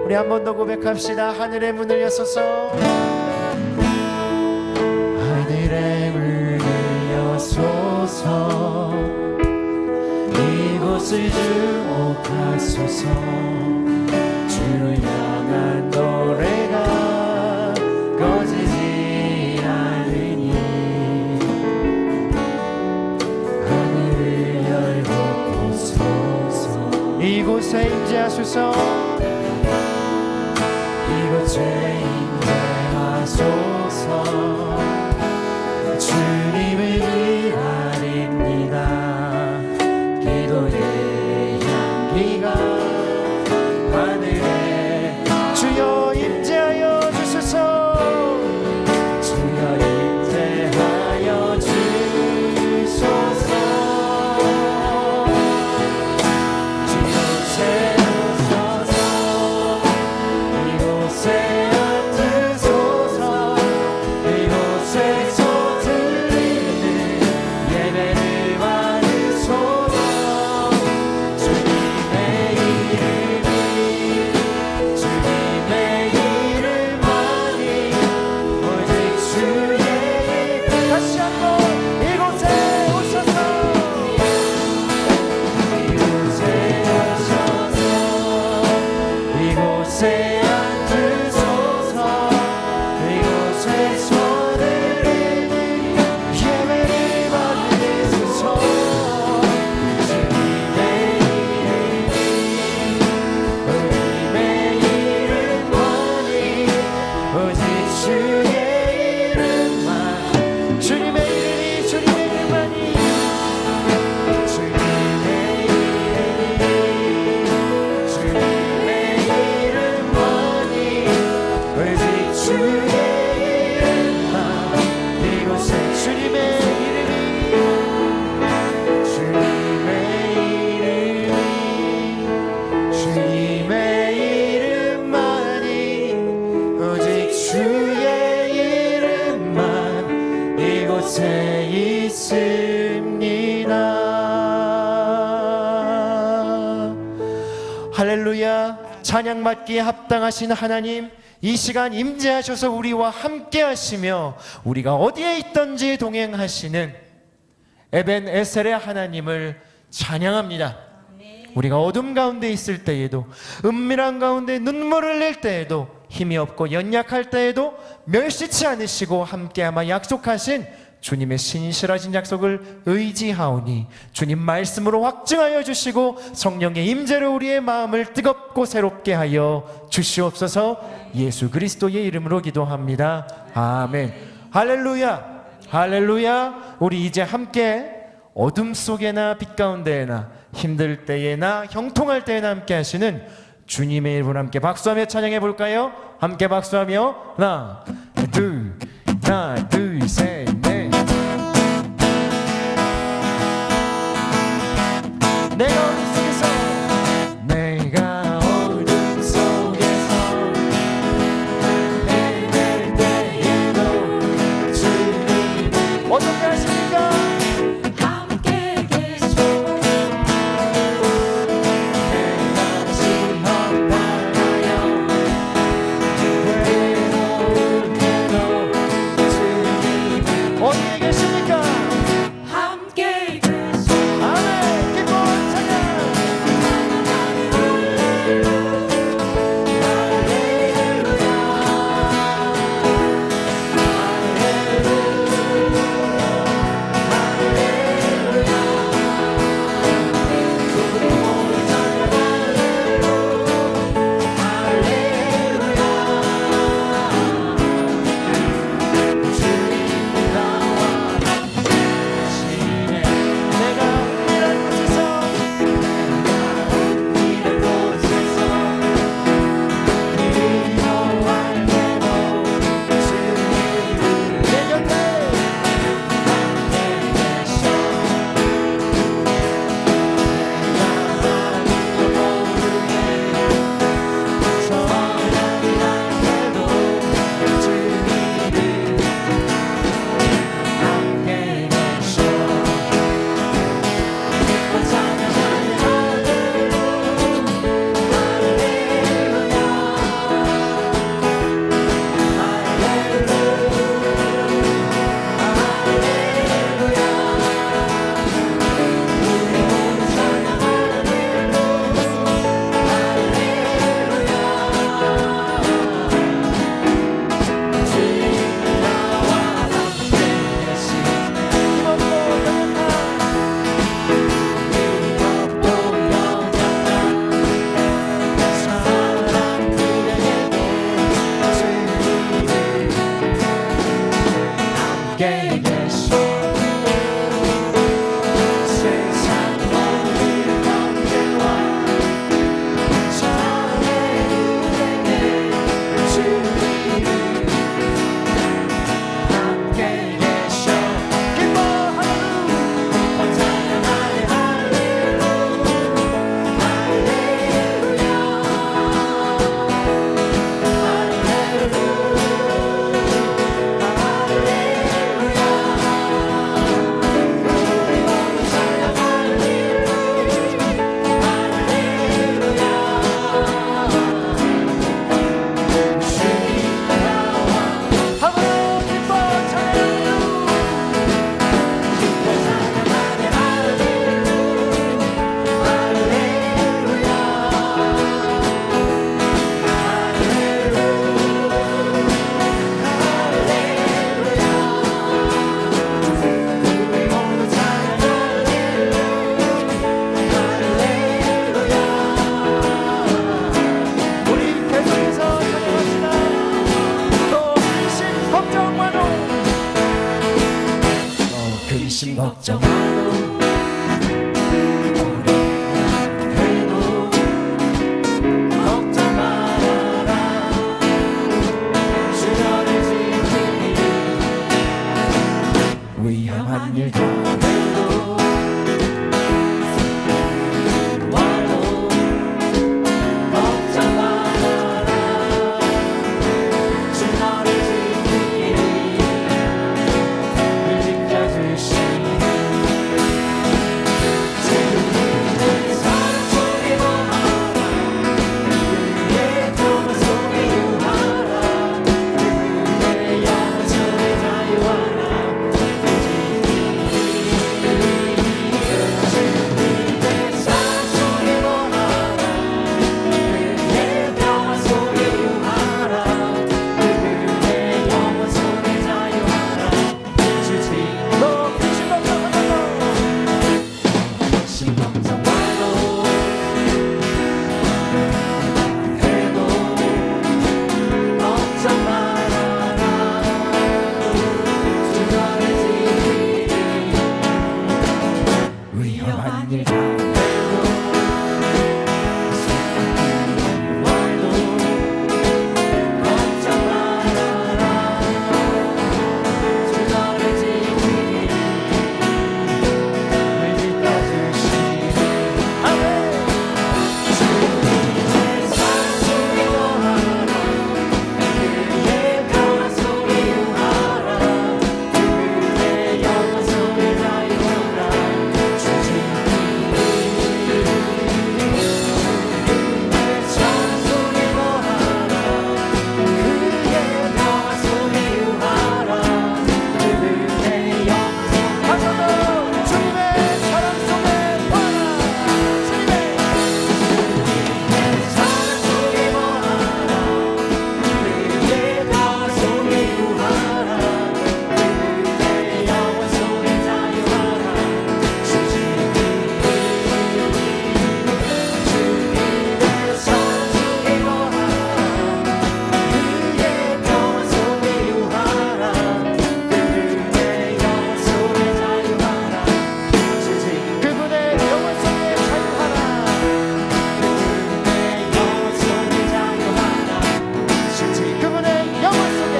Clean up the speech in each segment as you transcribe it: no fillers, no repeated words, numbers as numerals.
우리 한 번 더 고백합시다. 하늘의 문을 여소서. 하늘의 문을 여소서. 이곳을 주목하소서. 주를 향한 노래가 꺼지지 않으니 하늘을 열고 보소서. 이곳에 임재하소서. 이곳에 임재하소서. 주님을 기다립니다. 기도의 향기가 하늘에 주여 임재하여 주소서. 주여 임재하여 주소서. 주여 세우소서. 이곳에 앉으소서. 이곳에서 들리는 예배를 받으소서. 주님의 이름이 주님의 이름만이 오직 주의 이름. 다시 한번 이곳에 오셔서. 이곳에 오셔서. 이곳에 앉으소서. 이곳에서 드리는 예배를 받으소서. 주님의 이름만이 오직 주의 이름만. 주님의 이름이 주님의 이름만이 주님의 이름만이 오직 주의 이름만. 이곳에 주님의 이름이 주님의 이름만이 오직 주의 이름만 이곳에 있습니다. 할렐루야. 찬양 받기에 합당하신 하나님, 이 시간 임재하셔서 우리와 함께 하시며 우리가 어디에 있든지 동행하시는 에벤에셀의 하나님을 찬양합니다. 우리가 어둠 가운데 있을 때에도, 은밀한 가운데 눈물을 흘릴 때에도, 힘이 없고 연약할 때에도 멸시치 않으시고 함께하마 약속하신 주님의 신실하신 약속을 의지하오니 주님 말씀으로 확증하여 주시고 성령의 임재로 우리의 마음을 뜨겁고 새롭게 하여 주시옵소서. 예수 그리스도의 이름으로 기도합니다. 아멘. 할렐루야. 할렐루야. 우리 이제 함께 어둠 속에나 빛 가운데나 힘들 때에나 형통할 때에나 함께 하시는 주님의 이름으로 함께 박수하며 찬양해 볼까요? 함께 박수하며 하나 둘 셋 넷. 내가 어둠 속에서 내가 어둠 속에서 헤맬 때에도 주님 어떻게 하십니까? 함께 계셔. 내가 지어달라요. 외로울 때도 주님 걱정 마도 그래도 걱정 말아라 주 너를 지키니 위험한 일도 해도 와도 걱정 말아라 주 너를 지키니 늘 지켜주시니 내 사랑 속에 머물러라 그의 평화 속에 유하라 그의 영원 속에 자유하라 내 사랑 속에 머물러라 그의 평화 속에 유하라 그의 영원 속에 자유하라 주지 너 귀신 걱정 말고 해도 걱정 말아라 주 너를 지키니 위험한 일 당해도 와도 걱정 말아라 주 너를 지키니 늘 지켜주시니 아멘 내 사랑 속에 머물러라 그의 평화 속에 유하라 그의 영원 속에 자유하라 주지 내 사랑 속에 머물러라 그의 평화 속에 유하라 그의 영원 속에 주님의 사랑 속에 와라 주님의 사랑 속에 머물러라 그의 평화 속에 유하라 그의 영원 속에 자유하라 주님의 사랑 속에 머물러라 그의 평화 속에 유하라 그의 영원 속에 자유하라 주님 그분의 영원 속에 자유하라 그의 영원 속에 자유하라 주님 그분의 영원 속에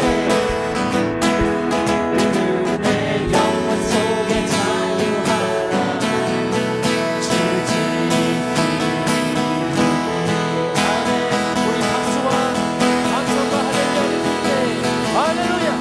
그의 영원 속에 자유하라 주지 아멘. 우리 박수와 감사와 할렐루야 할렐루야.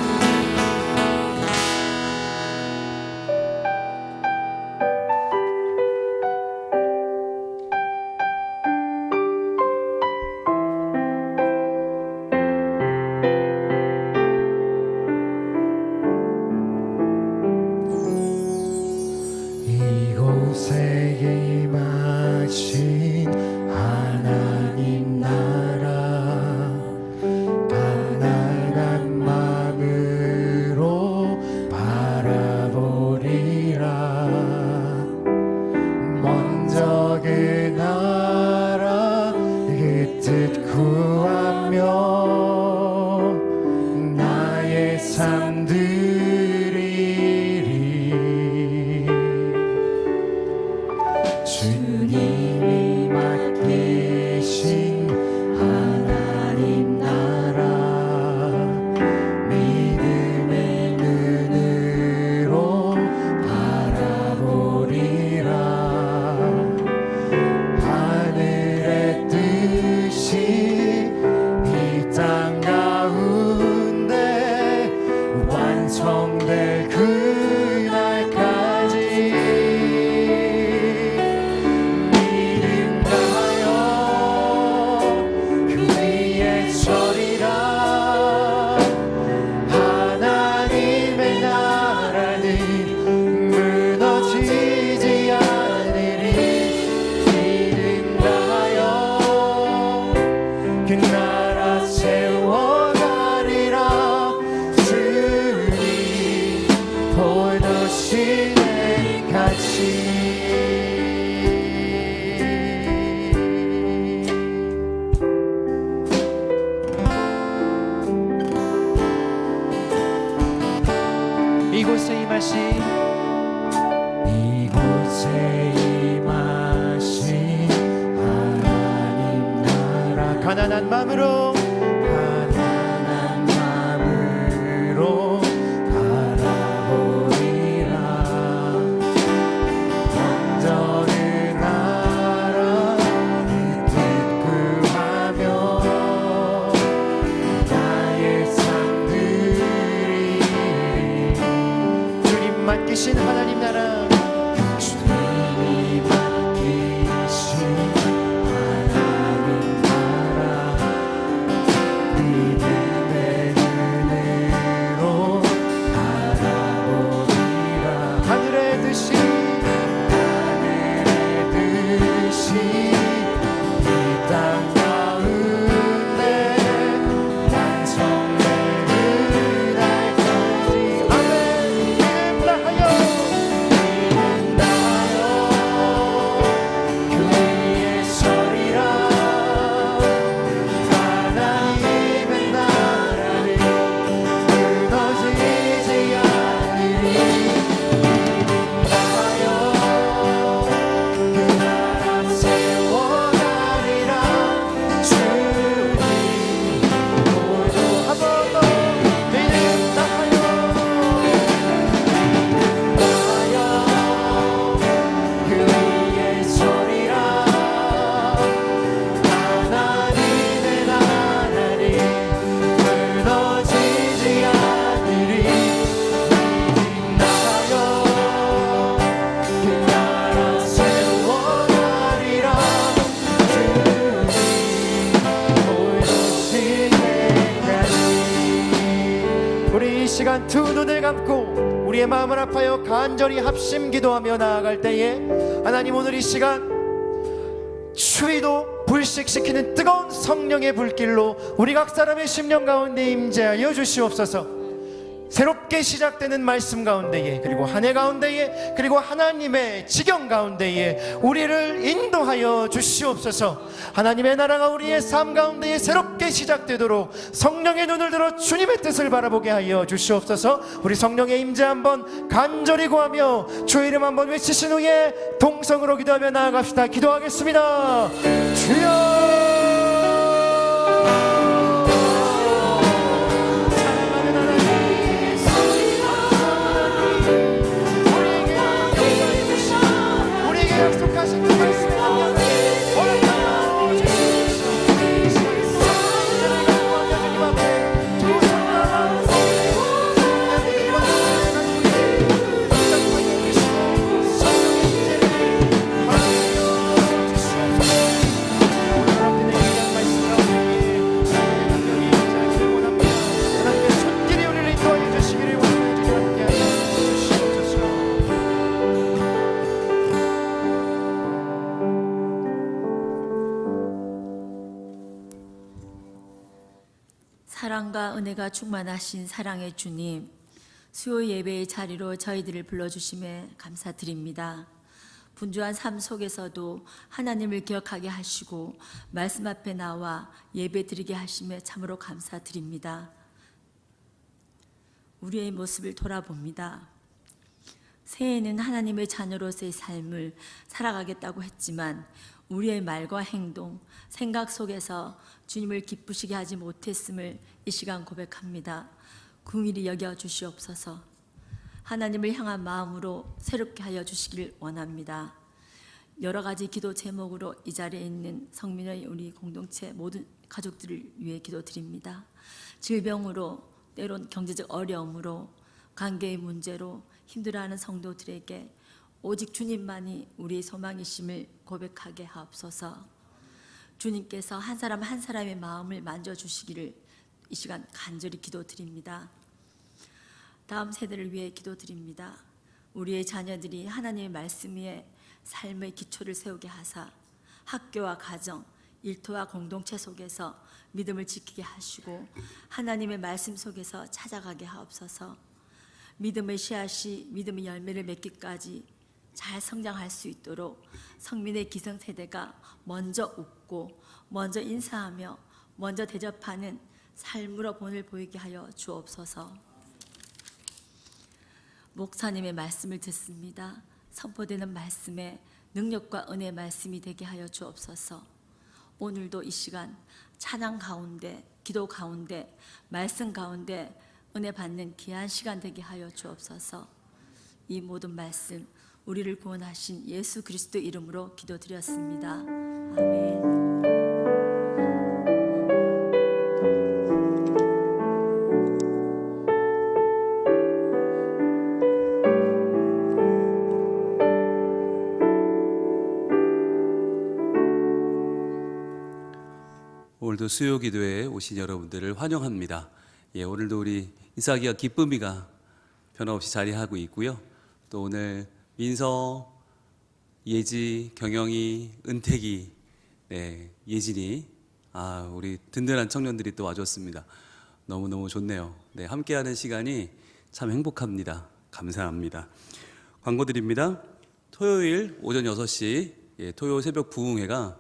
이곳에 임하신 하나님 나라 가난한 마음으로 바라보리라 먼저 그 나라 그 뜻 구하며 나의 삶 드리리 주님이 맡기신 하나님 나라 믿음의 눈으로 바라보리라 하늘의 뜻이 이 땅 가운데 완성될 그날까지 믿음 다하여 그 위에 서리라 하나님의 나라는 무너지지 않으리 믿음 다하여 그 나라 세워가리라 주님 보여주시네 같이 이곳에 임하신 가난한 마음으로 바라보리라. 온전히 나라 뜻 구하며 나의 삶들이 주님 맡기신 하나님 나라, 주님이 맡기신 하나님 나라, 믿음의 눈으로 바라보리라. 하늘의 듯이 이 땅 가운데 완성되는 날까지. 아멘. 믿음 다하여 그 위에 서리라. 하나님의 나라를 무너지지 않으리. 믿음하여 그 나라 세워가리라. 주님 모두 한 번 더 믿음 다하여 그 위에 서리라. 하나님의 나라를 무너지지 않으리. 믿음하여 그 나라 세워가리라. 주님 오실 때까지. 우리 이 시간 두 눈을 감고 우리의 마음을 아파요 간절히 합심 기도하며 나아갈 때에 하나님, 오늘 이 시간 추위도 불식시키는 뜨거운 성령의 불길로 우리 각 사람의 심령 가운데 임재하여 주시옵소서. 새롭게 시작되는 말씀 가운데에, 그리고 한 해 가운데에, 그리고 하나님의 지경 가운데에 우리를 인도하여 주시옵소서. 하나님의 나라가 우리의 삶 가운데에 새롭게 시작되도록 성령의 눈을 들어 주님의 뜻을 바라보게 하여 주시옵소서. 우리 성령의 임재 한번 간절히 구하며 주의 이름 한번 외치신 후에 동성으로 기도하며 나아갑시다. 기도하겠습니다. 주여. 우리에게 약속하신 그 말씀을 허락하여 주시옵소서. 이 시간 성령을 구하며 주님 앞에 두 손을 하나로 하나님과 동행하시고 성령의 임재를 허락하여 주시옵소서. 여러분들의 귀한 말씀 가운데 하나님의 능력이 임재하기를 원합니다. 하나님의 손길이 우리를 인도하여 주시기를 원하는 주님 함께하여 주시옵소서. 사랑과 은혜가 충만하신 사랑의 주님, 수요 예배의 자리로 저희들을 불러주심에 감사드립니다. 분주한 삶 속에서도 하나님을 기억하게 하시고 말씀 앞에 나와 예배 드리게 하심에 참으로 감사드립니다. 우리의 모습을 돌아봅니다. 새해에는 하나님의 자녀로서의 삶을 살아가겠다고 했지만 우리의 말과 행동, 생각 속에서 주님을 기쁘시게 하지 못했음을 이 시간 고백합니다. 긍휼히 여겨 주시옵소서. 하나님을 향한 마음으로 새롭게 하여 주시길 원합니다. 여러 가지 기도 제목으로 이 자리에 있는 성민의 우리 공동체 모든 가족들을 위해 기도드립니다. 질병으로, 때론 경제적 어려움으로, 관계의 문제로 힘들어하는 성도들에게 오직 주님만이 우리의 소망이심을 고백하게 하옵소서. 주님께서 한 사람 한 사람의 마음을 만져주시기를 이 시간 간절히 기도드립니다. 다음 세대를 위해 기도드립니다. 우리의 자녀들이 하나님의 말씀 위에 삶의 기초를 세우게 하사 학교와 가정, 일터와 공동체 속에서 믿음을 지키게 하시고 하나님의 말씀 속에서 찾아가게 하옵소서. 믿음의 씨앗이 믿음의 열매를 맺기까지 잘 성장할 수 있도록 성민의 기성세대가 먼저 웃고 먼저 인사하며 먼저 대접하는 삶으로 본을 보이게 하여 주옵소서. 목사님의 말씀을 듣습니다. 선포되는 말씀에 능력과 은혜의 말씀이 되게 하여 주옵소서. 오늘도 이 시간 찬양 가운데, 기도 가운데, 말씀 가운데 은혜 받는 귀한 시간 되게 하여 주옵소서. 이 모든 말씀 우리를 구원하신 예수 그리스도 이름으로 기도드렸습니다. 아멘. 오늘도 수요 기도에 오신 여러분들을 환영합니다. 오늘도 우리 이삭이와 기쁨이가 변함없이 자리하고 있고요. 또 오늘 민서, 예지, 경영이, 은택이, 예진이, 우리 든든한 청년들이 또 와줬습니다. 너무너무 좋네요. 함께하는 시간이 참 행복합니다. 감사합니다. 광고 드립니다. 토요일 오전 6시 토요 새벽 부흥회가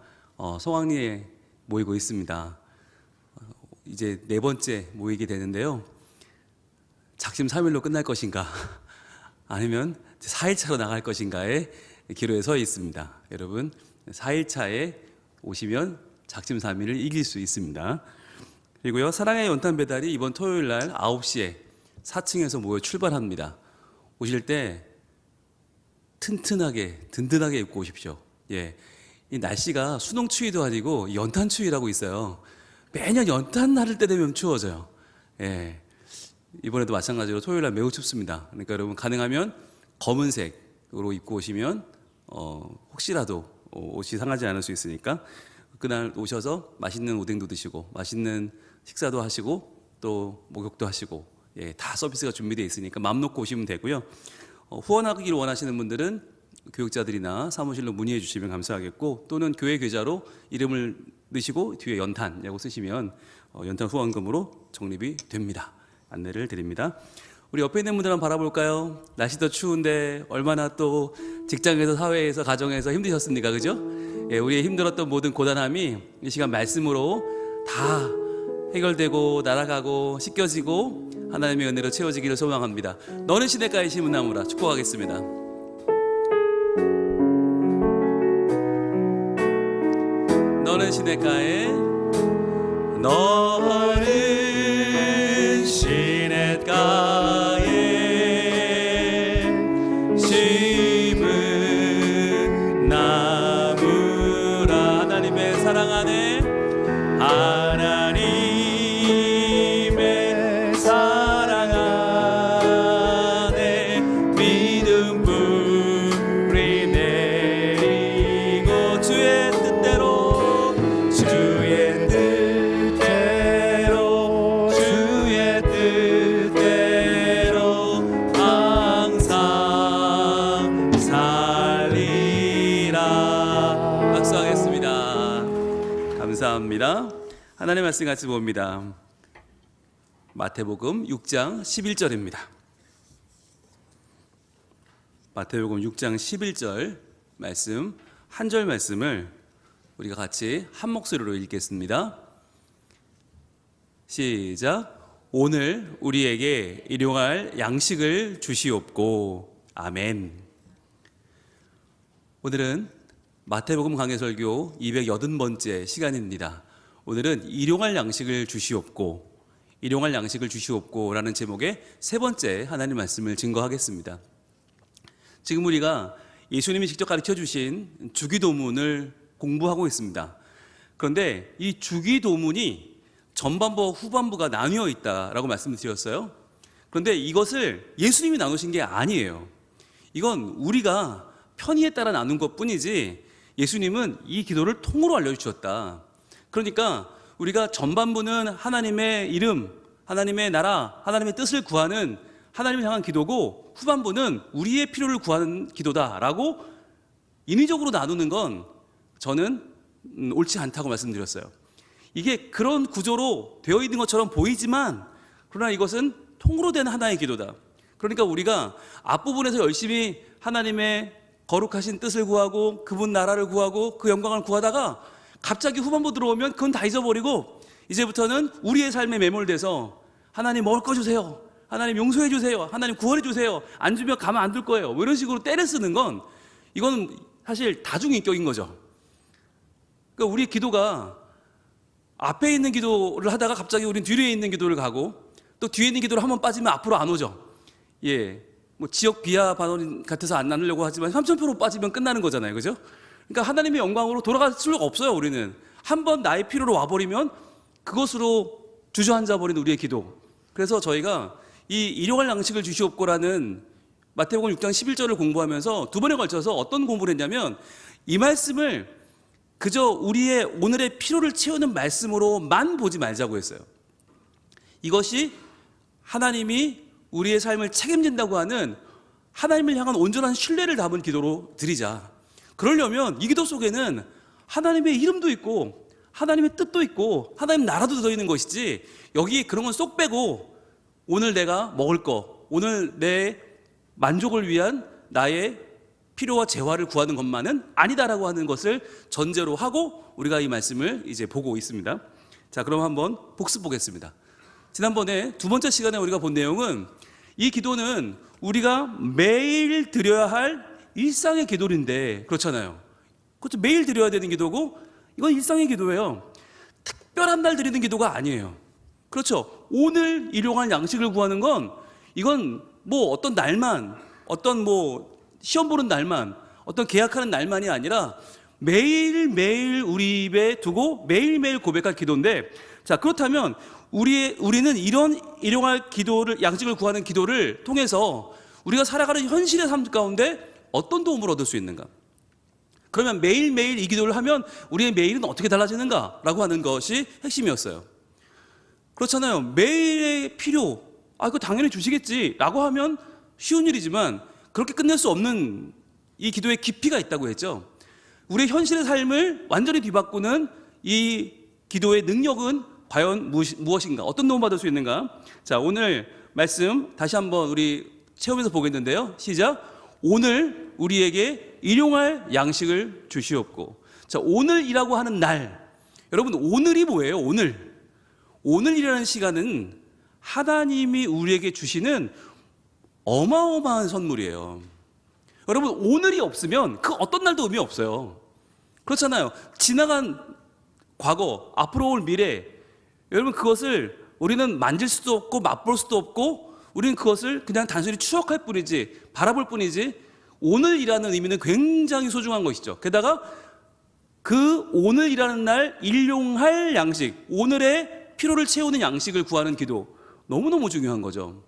성황리에 모이고 있습니다. 이제 4번째 모이게 되는데요. 작심삼일로 끝날 것인가 아니면 4일차로 나갈 것인가에 기로에 서 있습니다. 여러분 4일차에 오시면 작심삼일을 이길 수 있습니다. 그리고요, 사랑의 연탄 배달이 이번 토요일 날 9시에 4층에서 모여 출발합니다. 오실 때 튼튼하게 든든하게 입고 오십시오. 이 날씨가 수능 추위도 아니고 연탄 추위라고 있어요. 매년 연탄 나를 때 되면 추워져요. 이번에도 마찬가지로 토요일 날 매우 춥습니다. 그러니까 여러분 가능하면 검은색으로 입고 오시면 혹시라도 옷이 상하지 않을 수 있으니까 그날 오셔서 맛있는 오뎅도 드시고 맛있는 식사도 하시고 또 목욕도 하시고 다 서비스가 준비되어 있으니까 마음 놓고 오시면 되고요. 후원하기를 원하시는 분들은 교육자들이나 사무실로 문의해 주시면 감사하겠고, 또는 교회 계좌로 이름을 넣으시고 뒤에 연탄이라고 쓰시면 연탄 후원금으로 적립이 됩니다. 안내를 드립니다. 우리 옆에 있는 분들 한번 바라볼까요? 날씨도 추운데 얼마나 또 직장에서 사회에서 가정에서 힘드셨습니까? 그죠? 우리의 힘들었던 모든 고단함이 이 시간 말씀으로 다 해결되고 날아가고 씻겨지고 하나님의 은혜로 채워지기를 소망합니다. 너는 시냇가에 심은 나무라. 축복하겠습니다. 너는 시냇가에, 너는 시냇가에 심은 나무라. 하나님의 사랑 안에, 하나님의 사랑 안에 믿음 뿌리 내리고 주의 뜻대로 항상 살리라. 박수하겠습니다. 감사합니다. 하나님의 말씀 같이 봅니다. 마태복음 6장 11절입니다. 마태복음 6장 11절 말씀, 한 절 말씀을 우리가 같이 한 목소리로 읽겠습니다. 시작. 오늘 우리에게 일용할 양식을 주시옵고. 아멘. 오늘은 마태복음 강해설교 280번째 시간입니다. 오늘은 일용할 양식을 주시옵고, 일용할 양식을 주시옵고 라는 제목의 세 번째 하나님 말씀을 증거하겠습니다. 지금 우리가 예수님이 직접 가르쳐 주신 주기도문을 공부하고 있습니다. 그런데 이 주기도문이 전반부와 후반부가 나뉘어 있다라고 말씀을 드렸어요. 그런데 이것을 예수님이 나누신 게 아니에요. 이건 우리가 편의에 따라 나눈 것 뿐이지 예수님은 이 기도를 통으로 알려주셨다. 그러니까 우리가 전반부는 하나님의 이름, 하나님의 나라, 하나님의 뜻을 구하는 하나님을 향한 기도고, 후반부는 우리의 필요를 구하는 기도다라고 인위적으로 나누는 건 저는 옳지 않다고 말씀드렸어요. 이게 그런 구조로 되어 있는 것처럼 보이지만 그러나 이것은 통으로 된 하나의 기도다. 그러니까 우리가 앞부분에서 열심히 하나님의 거룩하신 뜻을 구하고 그분 나라를 구하고 그 영광을 구하다가 갑자기 후반부 들어오면 그건 다 잊어버리고 이제부터는 우리의 삶에 매몰돼서 하나님 먹을 거 주세요, 하나님 용서해 주세요, 하나님 구원해 주세요, 안 주면 가만 안 둘 거예요, 뭐 이런 식으로 때를 쓰는 건 이건 사실 다중인격인 거죠. 그러니까 우리 기도가 앞에 있는 기도를 하다가 갑자기 우린 뒤에 있는 기도를 가고, 또 뒤에 있는 기도를 한번 빠지면 앞으로 안 오죠. 예, 뭐 지역 비하 발언 같아서 안 나누려고 하지만 3,000% 빠지면 끝나는 거잖아요, 그죠? 그러니까 하나님의 영광으로 돌아갈 수가 없어요. 우리는 한번 나의 필요로 와버리면 그것으로 주저앉아버린 우리의 기도. 그래서 저희가 이 일용할 양식을 주시옵고라는 마태복음 6장 11절을 공부하면서 두 번에 걸쳐서 어떤 공부를 했냐면, 이 말씀을 그저 우리의 오늘의 필요를 채우는 말씀으로만 보지 말자고 했어요. 이것이 하나님이 우리의 삶을 책임진다고 하는 하나님을 향한 온전한 신뢰를 담은 기도로 드리자. 그러려면 이 기도 속에는 하나님의 이름도 있고 하나님의 뜻도 있고 하나님 나라도 들어있는 것이지, 여기 그런 건 쏙 빼고 오늘 내가 먹을 거, 오늘 내 만족을 위한 나의 필요와 재화를 구하는 것만은 아니다라고 하는 것을 전제로 하고 우리가 이 말씀을 이제 보고 있습니다. 자, 그럼 한번 복습 보겠습니다. 지난번에 두 번째 시간에 우리가 본 내용은, 이 기도는 우리가 매일 드려야 할 일상의 기도인데, 그렇잖아요. 그것도 매일 드려야 되는 기도고, 이건 일상의 기도예요. 특별한 날 드리는 기도가 아니에요. 그렇죠. 오늘 일용할 양식을 구하는 건, 이건 뭐 어떤 날만, 어떤 뭐 시험 보는 날만, 어떤 계약하는 날만이 아니라 매일매일 우리 입에 두고 매일매일 고백할 기도인데, 자, 그렇다면 우리는 이런 일용할 기도를, 양식을 구하는 기도를 통해서 우리가 살아가는 현실의 삶 가운데 어떤 도움을 얻을 수 있는가? 그러면 매일매일 이 기도를 하면 우리의 매일은 어떻게 달라지는가라고 하는 것이 핵심이었어요. 그렇잖아요. 매일의 필요, 이거 당연히 주시겠지 라고 하면 쉬운 일이지만, 그렇게 끝낼 수 없는 이 기도에 깊이가 있다고 했죠. 우리의 현실의 삶을 완전히 뒤바꾸는 이 기도의 능력은 과연 무엇인가? 어떤 도움 받을 수 있는가? 자, 오늘 말씀 다시 한번 우리 체험해서 보겠는데요. 시작. 오늘 우리에게 일용할 양식을 주시옵고. 자, 오늘이라고 하는 날, 여러분 오늘이 뭐예요? 오늘이라는 시간은 하나님이 우리에게 주시는 어마어마한 선물이에요. 여러분, 오늘이 없으면 그 어떤 날도 의미 없어요. 그렇잖아요. 지나간 과거, 앞으로 올 미래, 여러분 그것을 우리는 만질 수도 없고 맛볼 수도 없고, 우리는 그것을 그냥 단순히 추억할 뿐이지, 바라볼 뿐이지, 오늘이라는 의미는 굉장히 소중한 것이죠. 게다가 그 오늘이라는 날 일용할 양식, 오늘의 필요를 채우는 양식을 구하는 기도, 너무너무 중요한 거죠.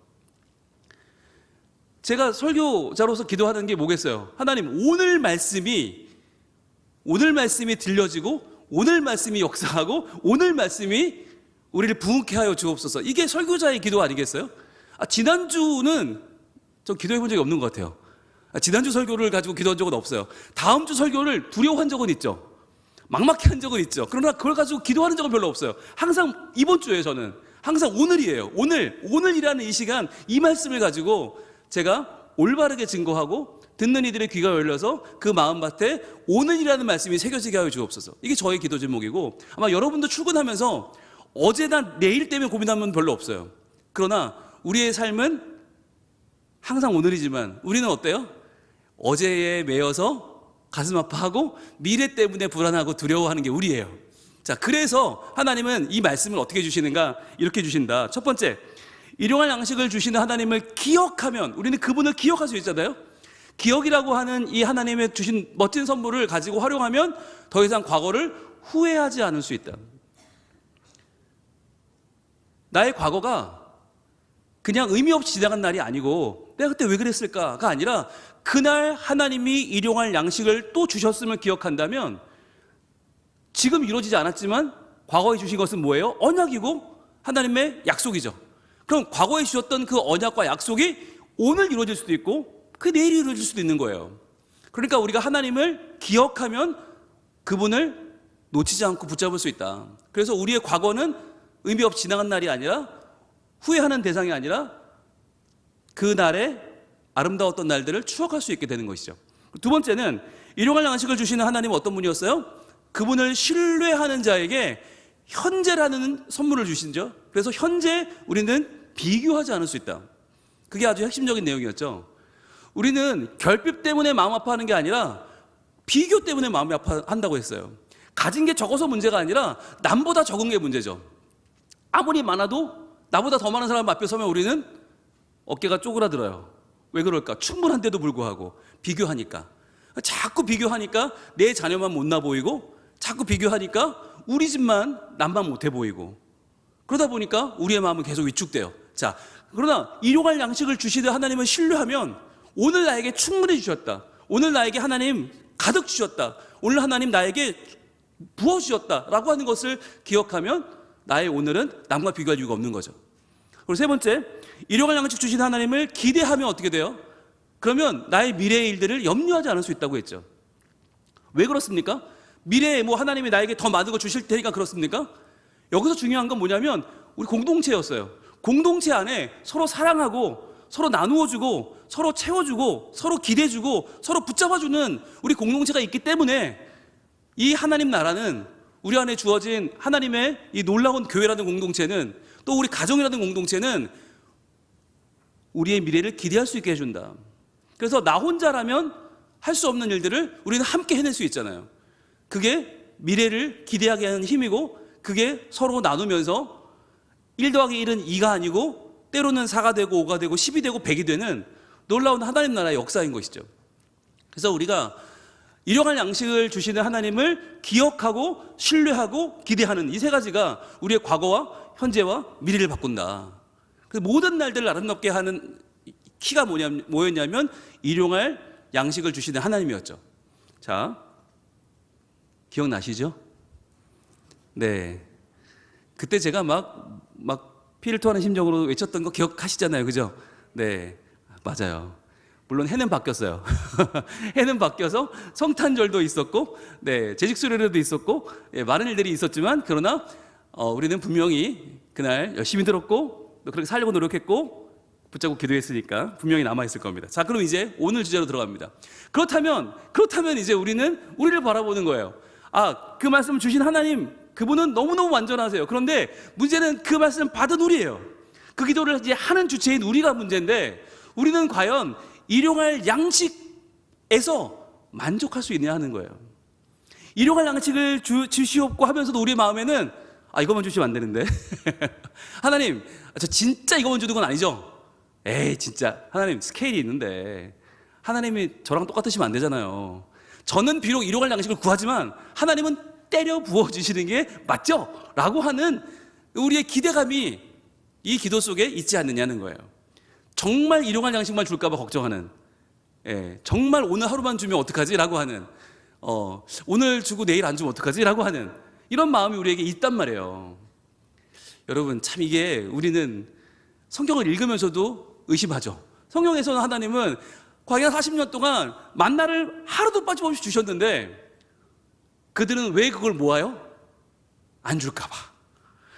제가 설교자로서 기도하는 게 뭐겠어요? 하나님, 오늘 말씀이 들려지고, 오늘 말씀이 역사하고, 오늘 말씀이 우리를 부흥케 하여 주옵소서. 이게 설교자의 기도 아니겠어요? 지난주는 좀 기도해 본 적이 없는 것 같아요. 지난주 설교를 가지고 기도한 적은 없어요. 다음 주 설교를 두려워한 적은 있죠. 막막해 한 적은 있죠. 그러나 그걸 가지고 기도하는 적은 별로 없어요. 항상 이번 주에 저는 항상 오늘이에요. 오늘이라는 이 시간, 이 말씀을 가지고 제가 올바르게 증거하고 듣는 이들의 귀가 열려서 그 마음밭에 오늘이라는 말씀이 새겨지게 하여 주옵소서. 이게 저의 기도 제목이고, 아마 여러분도 출근하면서 어제나 내일 때문에 고민하면 별로 없어요. 그러나 우리의 삶은 항상 오늘이지만 우리는 어때요? 어제에 매여서 가슴 아파하고 미래 때문에 불안하고 두려워하는 게 우리예요. 자, 그래서 하나님은 이 말씀을 어떻게 주시는가? 이렇게 주신다. 첫 번째, 일용할 양식을 주시는 하나님을 기억하면, 우리는 그분을 기억할 수 있잖아요. 기억이라고 하는 이 하나님의 주신 멋진 선물을 가지고 활용하면 더 이상 과거를 후회하지 않을 수 있다. 나의 과거가 그냥 의미 없이 지나간 날이 아니고, 내가 그때 왜 그랬을까가 아니라, 그날 하나님이 일용할 양식을 또 주셨음을 기억한다면, 지금 이루어지지 않았지만 과거에 주신 것은 뭐예요? 언약이고 하나님의 약속이죠. 그럼 과거에 주셨던 그 언약과 약속이 오늘 이루어질 수도 있고, 그 내일이 이루어질 수도 있는 거예요. 그러니까 우리가 하나님을 기억하면 그분을 놓치지 않고 붙잡을 수 있다. 그래서 우리의 과거는 의미 없이 지나간 날이 아니라, 후회하는 대상이 아니라, 그 날의 아름다웠던 날들을 추억할 수 있게 되는 것이죠. 두 번째는, 일용할 양식을 주시는 하나님은 어떤 분이었어요? 그분을 신뢰하는 자에게 현재라는 선물을 주신죠. 그래서 현재 우리는 비교하지 않을 수 있다. 그게 아주 핵심적인 내용이었죠. 우리는 결핍 때문에 마음 아파하는 게 아니라 비교 때문에 마음이 아파한다고 했어요. 가진 게 적어서 문제가 아니라 남보다 적은 게 문제죠. 아무리 많아도 나보다 더 많은 사람 앞에 서면 우리는 어깨가 쪼그라들어요. 왜 그럴까? 충분한데도 불구하고 비교하니까. 자꾸 비교하니까 내 자녀만 못나 보이고, 자꾸 비교하니까 우리 집만 남만 못해 보이고, 그러다 보니까 우리의 마음은 계속 위축돼요. 자, 그러나 일용할 양식을 주시되 하나님을 신뢰하면 오늘 나에게 충분히 주셨다, 오늘 나에게 하나님 가득 주셨다, 오늘 하나님 나에게 부어주셨다라고 하는 것을 기억하면 나의 오늘은 남과 비교할 이유가 없는 거죠. 그리고 세 번째, 일용할 양식 주신 하나님을 기대하면 어떻게 돼요? 그러면 나의 미래의 일들을 염려하지 않을 수 있다고 했죠. 왜 그렇습니까? 미래에 뭐 하나님이 나에게 더 많은 거 주실 테니까 그렇습니까? 여기서 중요한 건 뭐냐면 우리 공동체였어요. 공동체 안에 서로 사랑하고 서로 나누어주고 서로 채워주고 서로 기대주고 서로 붙잡아주는 우리 공동체가 있기 때문에 이 하나님 나라는, 우리 안에 주어진 하나님의 이 놀라운 교회라는 공동체는, 또 우리 가정이라는 공동체는 우리의 미래를 기대할 수 있게 해준다. 그래서 나 혼자라면 할 수 없는 일들을 우리는 함께 해낼 수 있잖아요. 그게 미래를 기대하게 하는 힘이고, 그게 서로 나누면서 1 더하기 1은 2가 아니고 때로는 4가 되고 5가 되고 10이 되고 100이 되는 놀라운 하나님 나라의 역사인 것이죠. 그래서 우리가 일용할 양식을 주시는 하나님을 기억하고 신뢰하고 기대하는 이 세 가지가 우리의 과거와 현재와 미래를 바꾼다. 그래서 모든 날들을 아름답게 하는 키가 뭐였냐면 일용할 양식을 주시는 하나님이었죠. 자, 기억나시죠? 네. 그때 제가 막 피를 토하는 심정으로 외쳤던 거 기억하시잖아요. 그죠? 네. 맞아요. 물론 해는 바뀌었어요. 해는 바뀌어서 성탄절도 있었고, 네, 재직 수련회도 있었고, 예, 많은 일들이 있었지만, 그러나 우리는 분명히 그날 열심히 들었고, 또 그렇게 살려고 노력했고, 붙잡고 기도했으니까 분명히 남아 있을 겁니다. 자, 그럼 이제 오늘 주제로 들어갑니다. 그렇다면 이제 우리는 우리를 바라보는 거예요. 아, 그 말씀 주신 하나님, 그분은 너무너무 완전하세요. 그런데 문제는 그 말씀 받은 우리예요. 그 기도를 이제 하는 주체인 우리가 문제인데, 우리는 과연 일용할 양식에서 만족할 수 있느냐 하는 거예요. 일용할 양식을 주시옵고 하면서도 우리의 마음에는 이거만 주시면 안 되는데 하나님, 저 진짜 이거만 주는 건 아니죠? 에이, 진짜 하나님 스케일이 있는데 하나님이 저랑 똑같으시면 안 되잖아요. 저는 비록 일용할 양식을 구하지만 하나님은 때려 부어주시는 게 맞죠? 라고 하는 우리의 기대감이 이 기도 속에 있지 않느냐는 거예요. 정말 일용할 양식만 줄까 봐 걱정하는, 정말 오늘 하루만 주면 어떡하지? 라고 하는, 오늘 주고 내일 안 주면 어떡하지? 라고 하는 이런 마음이 우리에게 있단 말이에요. 여러분, 참 이게 우리는 성경을 읽으면서도 의심하죠. 성경에서는 하나님은 광야 40년 동안 만나를 하루도 빠짐없이 주셨는데 그들은 왜 그걸 모아요? 안 줄까 봐.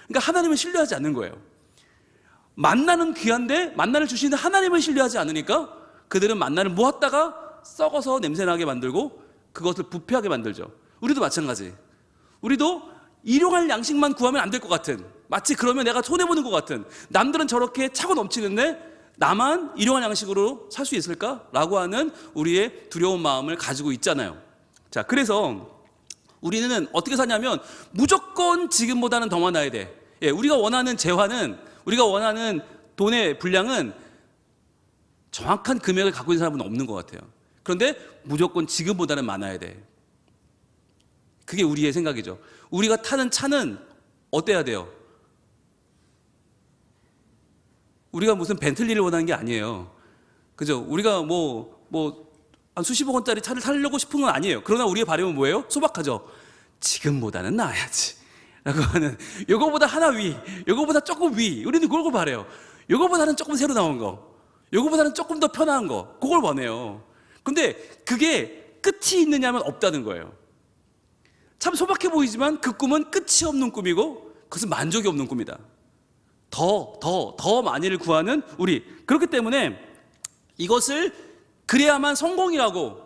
그러니까 하나님을 신뢰하지 않는 거예요. 만나는 귀한데 만나를 주시는 하나님을 신뢰하지 않으니까 그들은 만나를 모았다가 썩어서 냄새나게 만들고 그것을 부패하게 만들죠. 우리도 마찬가지. 우리도 일용할 양식만 구하면 안 될 것 같은, 마치 그러면 내가 손해보는 것 같은, 남들은 저렇게 차고 넘치는데 나만 일용할 양식으로 살 수 있을까라고 하는 우리의 두려운 마음을 가지고 있잖아요. 자, 그래서 우리는 어떻게 사냐면 무조건 지금보다는 더 많아야 돼. 우리가 원하는 재화는, 우리가 원하는 돈의 분량은 정확한 금액을 갖고 있는 사람은 없는 것 같아요. 그런데 무조건 지금보다는 많아야 돼. 그게 우리의 생각이죠. 우리가 타는 차는 어때야 돼요? 우리가 무슨 벤틀리를 원하는 게 아니에요. 그죠? 우리가 한 수십억 원짜리 차를 타려고 싶은 건 아니에요. 그러나 우리의 바람은 뭐예요? 소박하죠. 지금보다는 나아야지 라고 하는, 요거보다 하나 위, 요거보다 조금 위, 우리는 그걸 바래요. 요거보다는 조금 새로 나온 거, 요거보다는 조금 더 편한 거, 그걸 원해요. 근데 그게 끝이 있느냐면 없다는 거예요. 참 소박해 보이지만 그 꿈은 끝이 없는 꿈이고 그것은 만족이 없는 꿈이다. 더 많이를 구하는 우리. 그렇기 때문에 이것을 그래야만 성공이라고,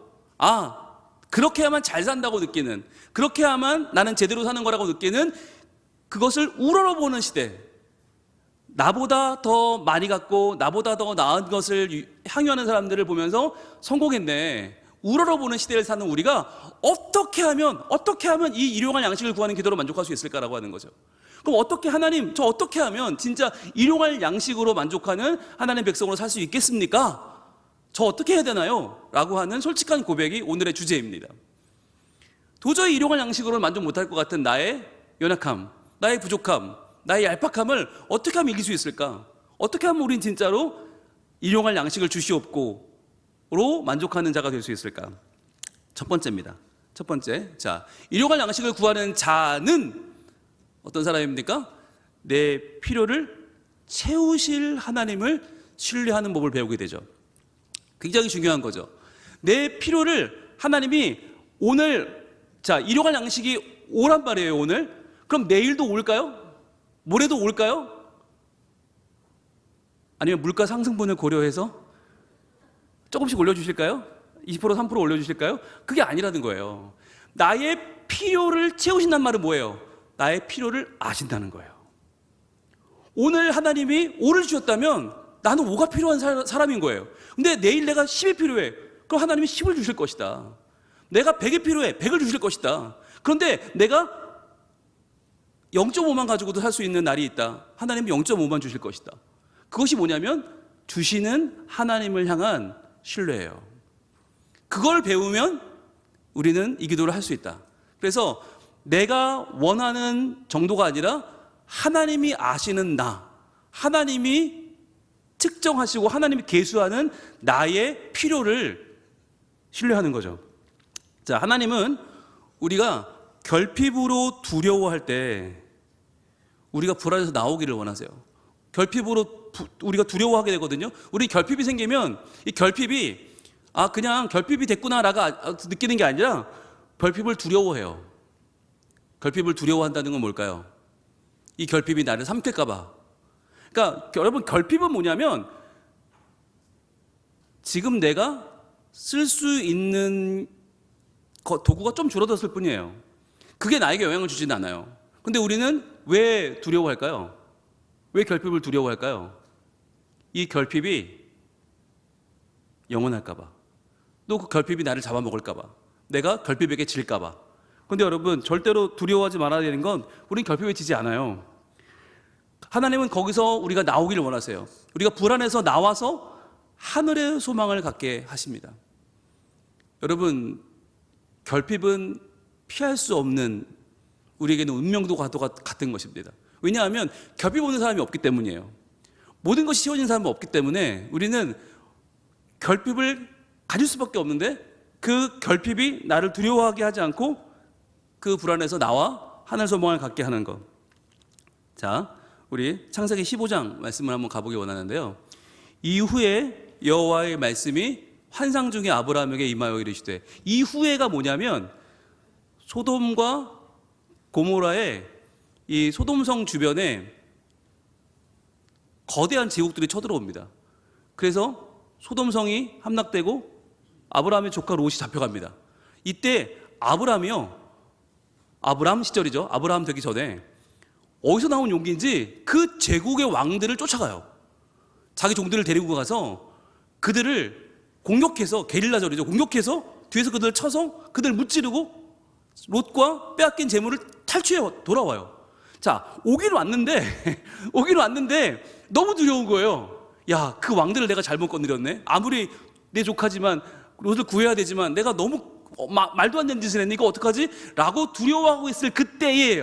그렇게 해야만 잘 산다고 느끼는, 그렇게 해야만 나는 제대로 사는 거라고 느끼는, 그것을 우러러보는 시대. 나보다 더 많이 갖고 나보다 더 나은 것을 향유하는 사람들을 보면서 성공했네, 우러러보는 시대를 사는 우리가 어떻게 하면 이 일용할 양식을 구하는 기도로 만족할 수 있을까라고 하는 거죠. 그럼 어떻게 하나님, 저 어떻게 하면 진짜 일용할 양식으로 만족하는 하나님의 백성으로 살 수 있겠습니까? 저 어떻게 해야 되나요? 라고 하는 솔직한 고백이 오늘의 주제입니다. 도저히 일용할 양식으로 만족 못할 것 같은 나의 연약함, 나의 부족함, 나의 얄팍함을 어떻게 하면 이길 수 있을까? 어떻게 하면 우린 진짜로 일용할 양식을 주시옵고로 만족하는 자가 될 수 있을까? 첫 번째입니다. 첫 번째, 자, 일용할 양식을 구하는 자는 어떤 사람입니까? 내 필요를 채우실 하나님을 신뢰하는 법을 배우게 되죠. 굉장히 중요한 거죠. 내 필요를 하나님이 오늘, 자, 일용할 양식이 오란 말이에요, 오늘. 그럼 내일도 올까요? 모레도 올까요? 아니면 물가 상승분을 고려해서 조금씩 올려주실까요? 20%, 3% 올려주실까요? 그게 아니라는 거예요. 나의 필요를 채우신다는 말은 뭐예요? 나의 필요를 아신다는 거예요. 오늘 하나님이 5를 주셨다면 나는 5가 필요한 사람인 거예요. 근데 내일 내가 10이 필요해. 그럼 하나님이 10을 주실 것이다. 내가 100이 필요해. 100을 주실 것이다. 그런데 내가 0.5만 가지고도 살 수 있는 날이 있다. 하나님이 0.5만 주실 것이다. 그것이 뭐냐면 주시는 하나님을 향한 신뢰예요. 그걸 배우면 우리는 이 기도를 할 수 있다. 그래서 내가 원하는 정도가 아니라 하나님이 아시는 나, 하나님이 측정하시고 하나님이 계수하는 나의 필요를 신뢰하는 거죠. 자, 하나님은 우리가 결핍으로 두려워할 때 우리가 불안해서 나오기를 원하세요. 결핍으로 우리가 두려워하게 되거든요. 우리 결핍이 생기면 이 결핍이 그냥 결핍이 됐구나라고 느끼는 게 아니라 결핍을 두려워해요. 결핍을 두려워한다는 건 뭘까요? 이 결핍이 나를 삼킬까 봐. 그러니까 여러분, 결핍은 뭐냐면 지금 내가 쓸 수 있는 도구가 좀 줄어들었을 뿐이에요. 그게 나에게 영향을 주지는 않아요. 근데 우리는 왜 두려워할까요? 왜 결핍을 두려워할까요? 이 결핍이 영원할까 봐. 또 그 결핍이 나를 잡아먹을까 봐. 내가 결핍에게 질까 봐. 근데 여러분, 절대로 두려워하지 말아야 되는 건 우린 결핍에 지지 않아요. 하나님은 거기서 우리가 나오기를 원하세요. 우리가 불안해서 나와서 하늘의 소망을 갖게 하십니다. 여러분, 결핍은 피할 수 없는 우리에게는 운명도 같은 것입니다. 왜냐하면 결핍 오는 사람이 없기 때문이에요. 모든 것이 쉬워진 사람은 없기 때문에 우리는 결핍을 가질 수밖에 없는데 그 결핍이 나를 두려워하게 하지 않고 그 불안에서 나와 하늘 소망을 갖게 하는 것. 자, 우리 창세기 15장 말씀을 한번 가보기 원하는데요. 이후에 여호와의 말씀이 환상 중에 아브라함에게 임하여 이르시되, 이후에가 뭐냐면 소돔과 고모라의 이 소돔성 주변에 거대한 제국들이 쳐들어옵니다. 그래서 소돔성이 함락되고 아브라함의 조카 롯이 잡혀갑니다. 이때 아브람 시절이죠. 아브라함 되기 전에 어디서 나온 용기인지 그 제국의 왕들을 쫓아가요. 자기 종들을 데리고 가서 그들을 공격해서, 게릴라전이죠. 공격해서 뒤에서 그들을 쳐서 그들을 무찌르고 롯과 빼앗긴 재물을 탈취해 돌아와요. 자, 오긴 왔는데 너무 두려운 거예요. 야, 그 왕들을 내가 잘못 건드렸네. 아무리 내 조카지만 롯을 구해야 되지만 내가 너무 말도 안 되는 짓을 했네. 이거 어떡하지? 라고 두려워하고 있을 그때에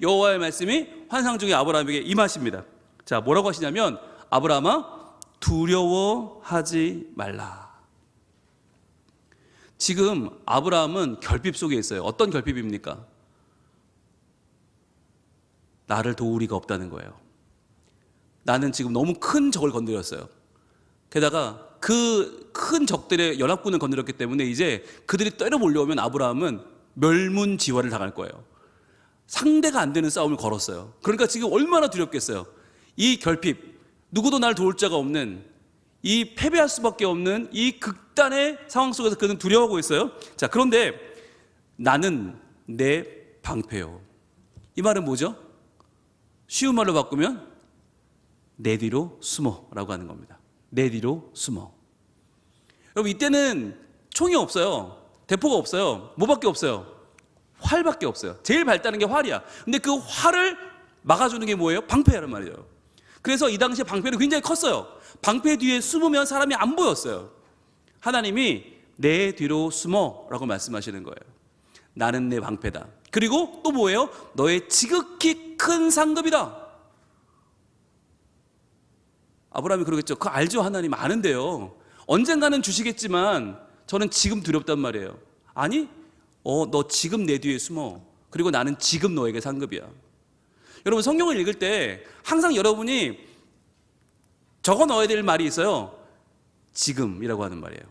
여호와의 말씀이 환상 중에 아브라함에게 임하십니다. 자, 뭐라고 하시냐면, 아브라함아, 두려워하지 말라. 지금 아브라함은 결핍 속에 있어요. 어떤 결핍입니까? 나를 도울 리가 없다는 거예요. 나는 지금 너무 큰 적을 건드렸어요. 게다가 그 큰 적들의 연합군을 건드렸기 때문에 이제 그들이 때려 몰려오면 아브라함은 멸문지화를 당할 거예요. 상대가 안 되는 싸움을 걸었어요. 그러니까 지금 얼마나 두렵겠어요. 이 결핍, 누구도 날 도울 자가 없는, 이 패배할 수밖에 없는 이 극단의 상황 속에서 그는 두려워하고 있어요. 자, 그런데 나는 내 방패요. 이 말은 뭐죠? 쉬운 말로 바꾸면 내 뒤로 숨어라고 하는 겁니다. 내 뒤로 숨어. 여러분, 이때는 총이 없어요. 대포가 없어요. 뭐밖에 없어요? 활밖에 없어요. 제일 발달한 게 활이야. 근데 그 활을 막아주는 게 뭐예요? 방패란 말이에요. 그래서 이 당시에 방패는 굉장히 컸어요. 방패 뒤에 숨으면 사람이 안 보였어요. 하나님이 내 뒤로 숨어라고 말씀하시는 거예요. 나는 내 방패다. 그리고 또 뭐예요? 너의 지극히 큰 상급이다. 아브라함이 그러겠죠. 그거 알죠? 하나님 아는데요. 언젠가는 주시겠지만 저는 지금 두렵단 말이에요. 아니, 너 지금 내 뒤에 숨어. 그리고 나는 지금 너에게 상급이야. 여러분 성경을 읽을 때 항상 여러분이 적어 넣어야 될 말이 있어요. 지금이라고 하는 말이에요.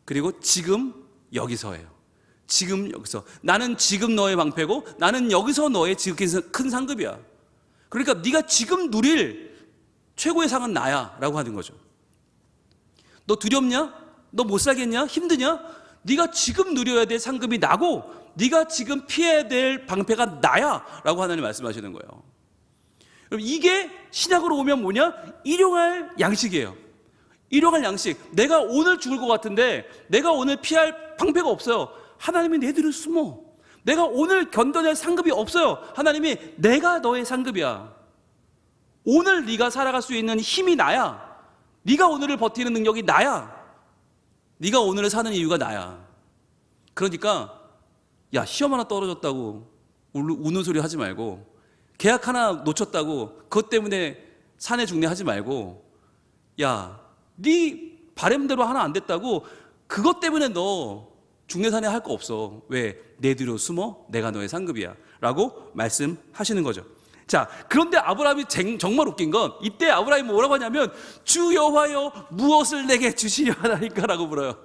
그리고 지금 여기서예요. 지금 여기서. 나는 지금 너의 방패고 나는 여기서 너의 지극히 큰 상급이야. 그러니까 네가 지금 누릴 최고의 상은 나야 라고 하는 거죠. 너 두렵냐? 너 못 살겠냐? 힘드냐? 네가 지금 누려야 될 상급이 나고 네가 지금 피해야 될 방패가 나야 라고 하나님 말씀하시는 거예요. 여러분 이게 신약으로 오면 뭐냐? 일용할 양식이에요. 일용할 양식. 내가 오늘 죽을 것 같은데 내가 오늘 피할 방패가 없어요. 하나님이 내 뒤로 숨어. 내가 오늘 견뎌낼 상급이 없어요. 하나님이 내가 너의 상급이야. 오늘 네가 살아갈 수 있는 힘이 나야. 네가 오늘을 버티는 능력이 나야. 네가 오늘을 사는 이유가 나야. 그러니까 야 시험 하나 떨어졌다고 우는 소리 하지 말고, 계약 하나 놓쳤다고 그것 때문에 사내 중내 하지 말고, 야 네 바램대로 하나 안 됐다고 그것 때문에 너 중내산에 할 거 없어. 왜? 내 뒤로 숨어. 내가 너의 상급이야 라고 말씀하시는 거죠. 자, 그런데 아브라함이 정말 웃긴 건 이때 아브라함이 뭐라고 하냐면 주 여호와여 무엇을 내게 주시려 하나이까 라고 물어요.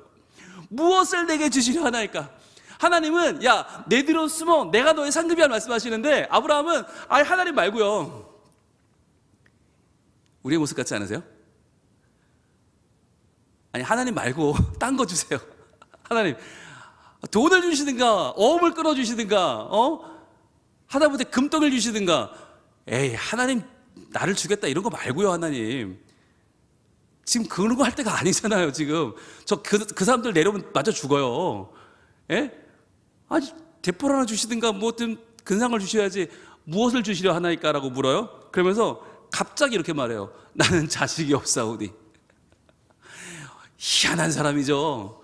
무엇을 내게 주시려 하나이까. 하나님은 야 내 뒤로 숨어 내가 너의 상급이야 말씀하시는데 아브라함은 아니 하나님 말고요. 우리의 모습 같지 않으세요? 아니 하나님 말고 딴 거 주세요. 하나님 돈을 주시든가 어음을 끌어주시든가 하다못해 금덩이를 주시든가. 에이 하나님 나를 주겠다 이런 거 말고요. 하나님 지금 그런 거 할 때가 아니잖아요. 지금 그 사람들 내려오면 맞아 죽어요. 예? 아니 대포를 하나 주시든가 뭐든 근상을 주셔야지 무엇을 주시려 하나이까 라고 물어요. 그러면서 갑자기 이렇게 말해요. 나는 자식이 없사오니. 희한한 사람이죠.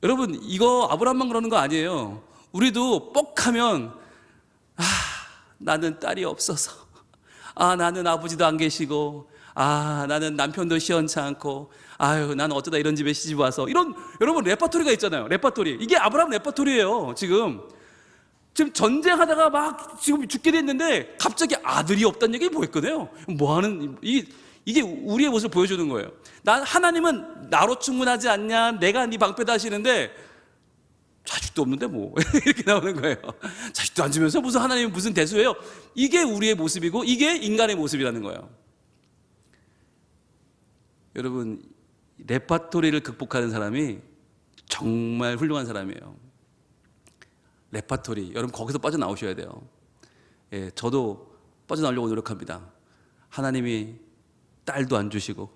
여러분 이거 아브라함만 그러는 거 아니에요. 우리도 뻑하면 나는 딸이 없어서, 나는 아버지도 안 계시고, 나는 남편도 시원치 않고, 아유 나는 어쩌다 이런 집에 시집 와서, 이런 여러분 레퍼토리가 있잖아요. 레퍼토리. 이게 아브라함 레퍼토리예요. 지금 전쟁하다가 막 지금 죽게 됐는데 갑자기 아들이 없다는 얘기 뭐였거든요. 뭐하는 이게 우리의 모습을 보여주는 거예요. 하나님은 나로 충분하지 않냐, 내가 네 방패다 하시는데 자식도 없는데 뭐 이렇게 나오는 거예요. 자식도 안 주면서 무슨 하나님은 무슨 대수예요. 이게 우리의 모습이고 이게 인간의 모습이라는 거예요. 여러분 레파토리를 극복하는 사람이 정말 훌륭한 사람이에요. 레파토리. 여러분 거기서 빠져나오셔야 돼요. 예, 저도 빠져나오려고 노력합니다. 하나님이 딸도 안 주시고,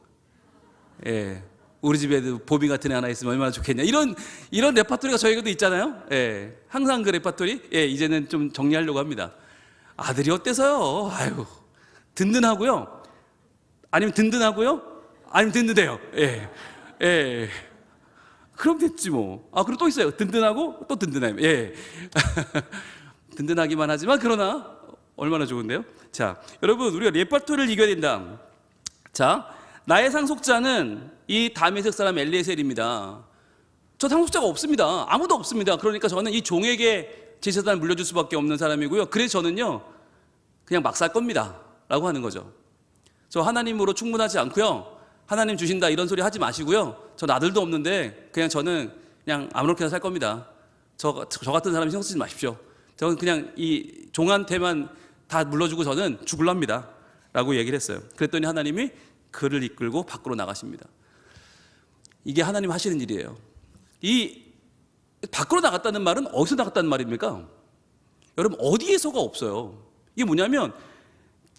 예, 우리 집에도 보비 같은 애 하나 있으면 얼마나 좋겠냐. 이런 레파토리가 저에게도 있잖아요. 예, 항상 그 레파토리. 예, 이제는 좀 정리하려고 합니다. 아들이 어때서요? 아유, 든든하고요. 아니면 든든하고요. 아니면 든든해요. 예, 예. 그럼 됐지 뭐. 그리고 또 있어요. 든든하고 또 든든해요. 예. 든든하기만 하지만 그러나 얼마나 좋은데요? 자, 여러분 우리가 레파토리를 이겨야 된다. 자, 나의 상속자는 이 다메섹 사람 엘리에셀입니다. 저 상속자가 없습니다. 아무도 없습니다. 그러니까 저는 이 종에게 제 재산을 물려줄 수밖에 없는 사람이고요. 그래서 저는요 그냥 막 살 겁니다 라고 하는 거죠. 저 하나님으로 충분하지 않고요, 하나님 주신다 이런 소리 하지 마시고요, 전 아들도 없는데 저는 그냥 아무렇게나 살 겁니다. 저 같은 사람 신경 쓰지 마십시오. 저는 그냥 이 종한테만 다 물려주고 저는 죽을랍니다 라고 얘기를 했어요. 그랬더니 하나님이 그를 이끌고 밖으로 나가십니다. 이게 하나님 하시는 일이에요. 이 밖으로 나갔다는 말은 어디서 나갔다는 말입니까? 여러분 어디에서가 없어요. 이게 뭐냐면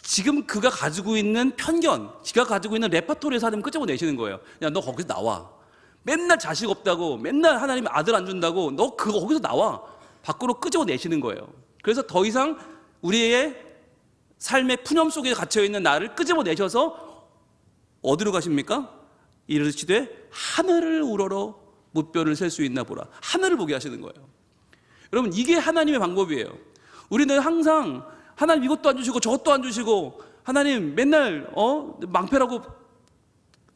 지금 그가 가지고 있는 편견, 그가 가지고 있는 레파토리에서 하나님 끄집어내시는 거예요. 야, 너 거기서 나와. 맨날 자식 없다고, 맨날 하나님이 아들 안 준다고, 너 그거 거기서 나와. 밖으로 끄집어내시는 거예요. 그래서 더 이상 우리의 삶의 푸념 속에 갇혀있는 나를 끄집어내셔서 어디로 가십니까? 이르시되 하늘을 우러러 무뼈를 셀 수 있나 보라. 하늘을 보게 하시는 거예요. 여러분, 이게 하나님의 방법이에요. 우리는 항상 하나님 이것도 안 주시고 저것도 안 주시고, 하나님 맨날 망패라고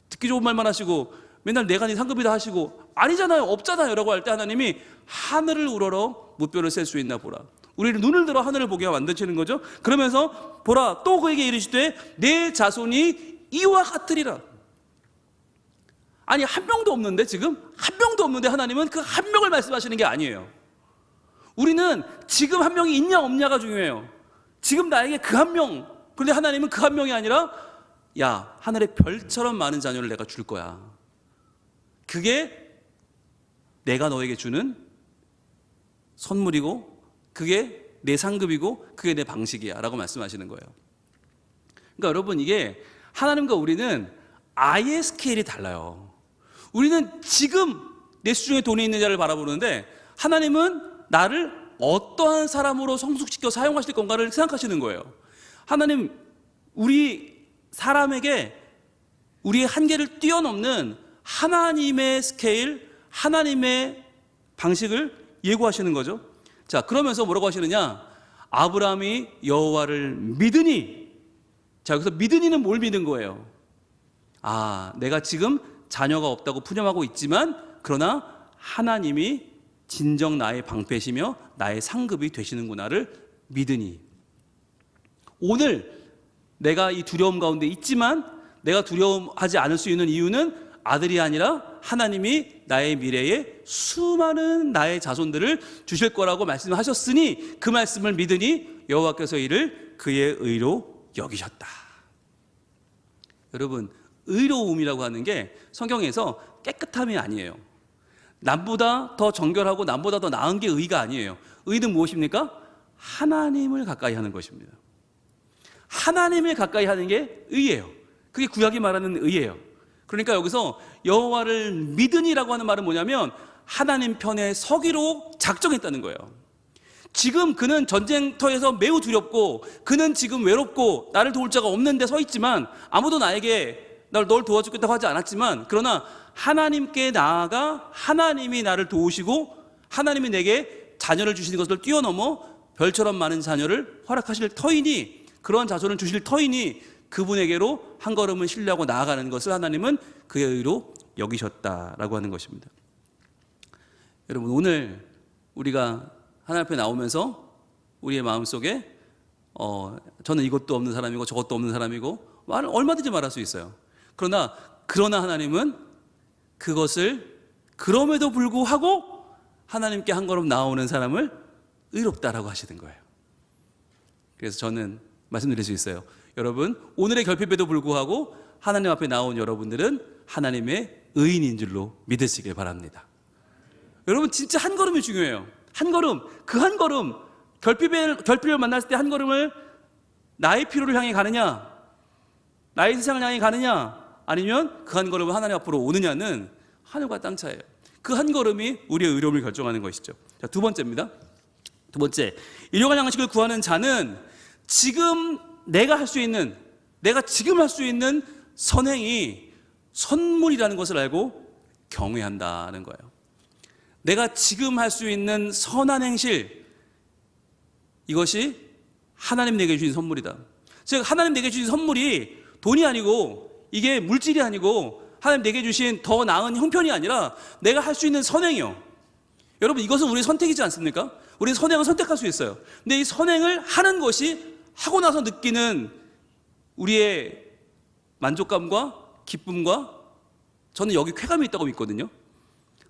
듣기 좋은 말만 하시고, 맨날 내가 네 상급이다 하시고, 아니잖아요, 없잖아요 라고 할 때 하나님이 하늘을 우러러 무뼈를 셀 수 있나 보라. 우리를 눈을 들어 하늘을 보게 만드시는 거죠. 그러면서 보라, 또 그에게 이르시되 내 자손이 이와 같으리라. 아니, 한 명도 없는데, 지금 한 명도 없는데 하나님은 그 한 명을 말씀하시는 게 아니에요. 우리는 지금 한 명이 있냐 없냐가 중요해요. 지금 나에게 그 한 명. 그런데 하나님은 그 한 명이 아니라, 야, 하늘의 별처럼 많은 자녀를 내가 줄 거야. 그게 내가 너에게 주는 선물이고, 그게 내 상급이고, 그게 내 방식이야 라고 말씀하시는 거예요. 그러니까 여러분, 이게 하나님과 우리는 아예 스케일이 달라요. 우리는 지금 내 수중에 돈이 있는 자를 바라보는데, 하나님은 나를 어떠한 사람으로 성숙시켜 사용하실 건가를 생각하시는 거예요. 하나님, 우리 사람에게 우리의 한계를 뛰어넘는 하나님의 스케일, 하나님의 방식을 예고하시는 거죠. 자, 그러면서 뭐라고 하시느냐? 아브라함이 여호와를 믿으니. 자, 여기서 믿으니는 뭘 믿은 거예요? 아, 내가 지금 자녀가 없다고 푸념하고 있지만, 그러나 하나님이 진정 나의 방패시며 나의 상급이 되시는구나를 믿으니. 오늘 내가 이 두려움 가운데 있지만, 내가 두려움하지 않을 수 있는 이유는 아들이 아니라 하나님이 나의 미래에 수많은 나의 자손들을 주실 거라고 말씀하셨으니, 그 말씀을 믿으니 여호와께서 이를 그의 의로 여기셨다. 여러분, 의로움이라고 하는 게 성경에서 깨끗함이 아니에요. 남보다 더 정결하고 남보다 더 나은 게 의가 아니에요. 의는 무엇입니까? 하나님을 가까이 하는 것입니다. 하나님을 가까이 하는 게 의예요. 그게 구약이 말하는 의예요. 그러니까 여기서 여호와를 믿으니라고 하는 말은 뭐냐면, 하나님 편에 서기로 작정했다는 거예요. 지금 그는 전쟁터에서 매우 두렵고, 그는 지금 외롭고 나를 도울 자가 없는데 서 있지만, 아무도 나에게 널 도와주겠다고 하지 않았지만, 그러나 하나님께 나아가 하나님이 나를 도우시고 하나님이 내게 자녀를 주시는 것을 뛰어넘어 별처럼 많은 자녀를 허락하실 터이니, 그런 자손을 주실 터이니 그분에게로 한 걸음은 신뢰하고 나아가는 것을 하나님은 그의 의로 여기셨다라고 하는 것입니다. 여러분, 오늘 우리가 하나님 앞에 나오면서 우리의 마음속에 저는 이것도 없는 사람이고 저것도 없는 사람이고 말을 얼마든지 말할 수 있어요. 그러나 하나님은 그것을 그럼에도 불구하고 하나님께 한 걸음 나오는 사람을 의롭다라고 하시는 거예요. 그래서 저는 말씀드릴 수 있어요. 여러분, 오늘의 결핍에도 불구하고 하나님 앞에 나온 여러분들은 하나님의 의인인 줄로 믿으시길 바랍니다. 여러분, 진짜 한 걸음이 중요해요. 한 걸음, 그 한 걸음, 결핍을 만났을 때 한 걸음을 나의 필요를 향해 가느냐, 나의 세상을 향해 가느냐, 아니면 그 한 걸음을 하나님 앞으로 오느냐는 하늘과 땅 차이예요. 그 한 걸음이 우리의 의로움을 결정하는 것이죠. 자, 두 번째입니다. 두 번째, 일용할 양식을 구하는 자는 지금 내가 지금 할 수 있는 선행이 선물이라는 것을 알고 경외한다는 거예요. 내가 지금 할 수 있는 선한 행실, 이것이 하나님 내게 주신 선물이다. 즉, 하나님 내게 주신 선물이 돈이 아니고, 이게 물질이 아니고, 하나님 내게 주신 더 나은 형편이 아니라 내가 할 수 있는 선행이요. 여러분, 이것은 우리의 선택이지 않습니까? 우리는 선행을 선택할 수 있어요. 근데 이 선행을 하는 것이 하고 나서 느끼는 우리의 만족감과 기쁨과, 저는 여기 쾌감이 있다고 믿거든요.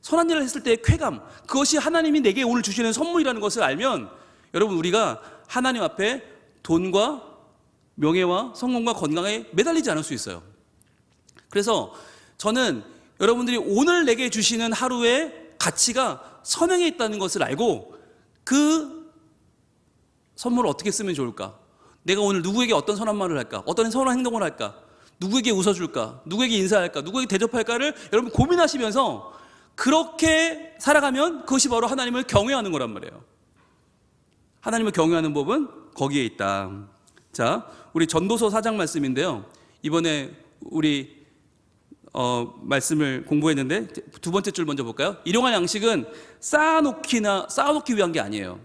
선한 일을 했을 때의 쾌감, 그것이 하나님이 내게 오늘 주시는 선물이라는 것을 알면, 여러분, 우리가 하나님 앞에 돈과 명예와 성공과 건강에 매달리지 않을 수 있어요. 그래서 저는 여러분들이 오늘 내게 주시는 하루의 가치가 선행에 있다는 것을 알고 그 선물을 어떻게 쓰면 좋을까? 내가 오늘 누구에게 어떤 선한 말을 할까? 어떤 선한 행동을 할까? 누구에게 웃어줄까? 누구에게 인사할까? 누구에게 대접할까를 여러분 고민하시면서 그렇게 살아가면 그것이 바로 하나님을 경외하는 거란 말이에요. 하나님을 경외하는 법은 거기에 있다. 자, 우리 전도서 4장 말씀인데요. 이번에 우리 말씀을 공부했는데 두 번째 줄 먼저 볼까요? 일용할 양식은 쌓아놓기 위한 게 아니에요.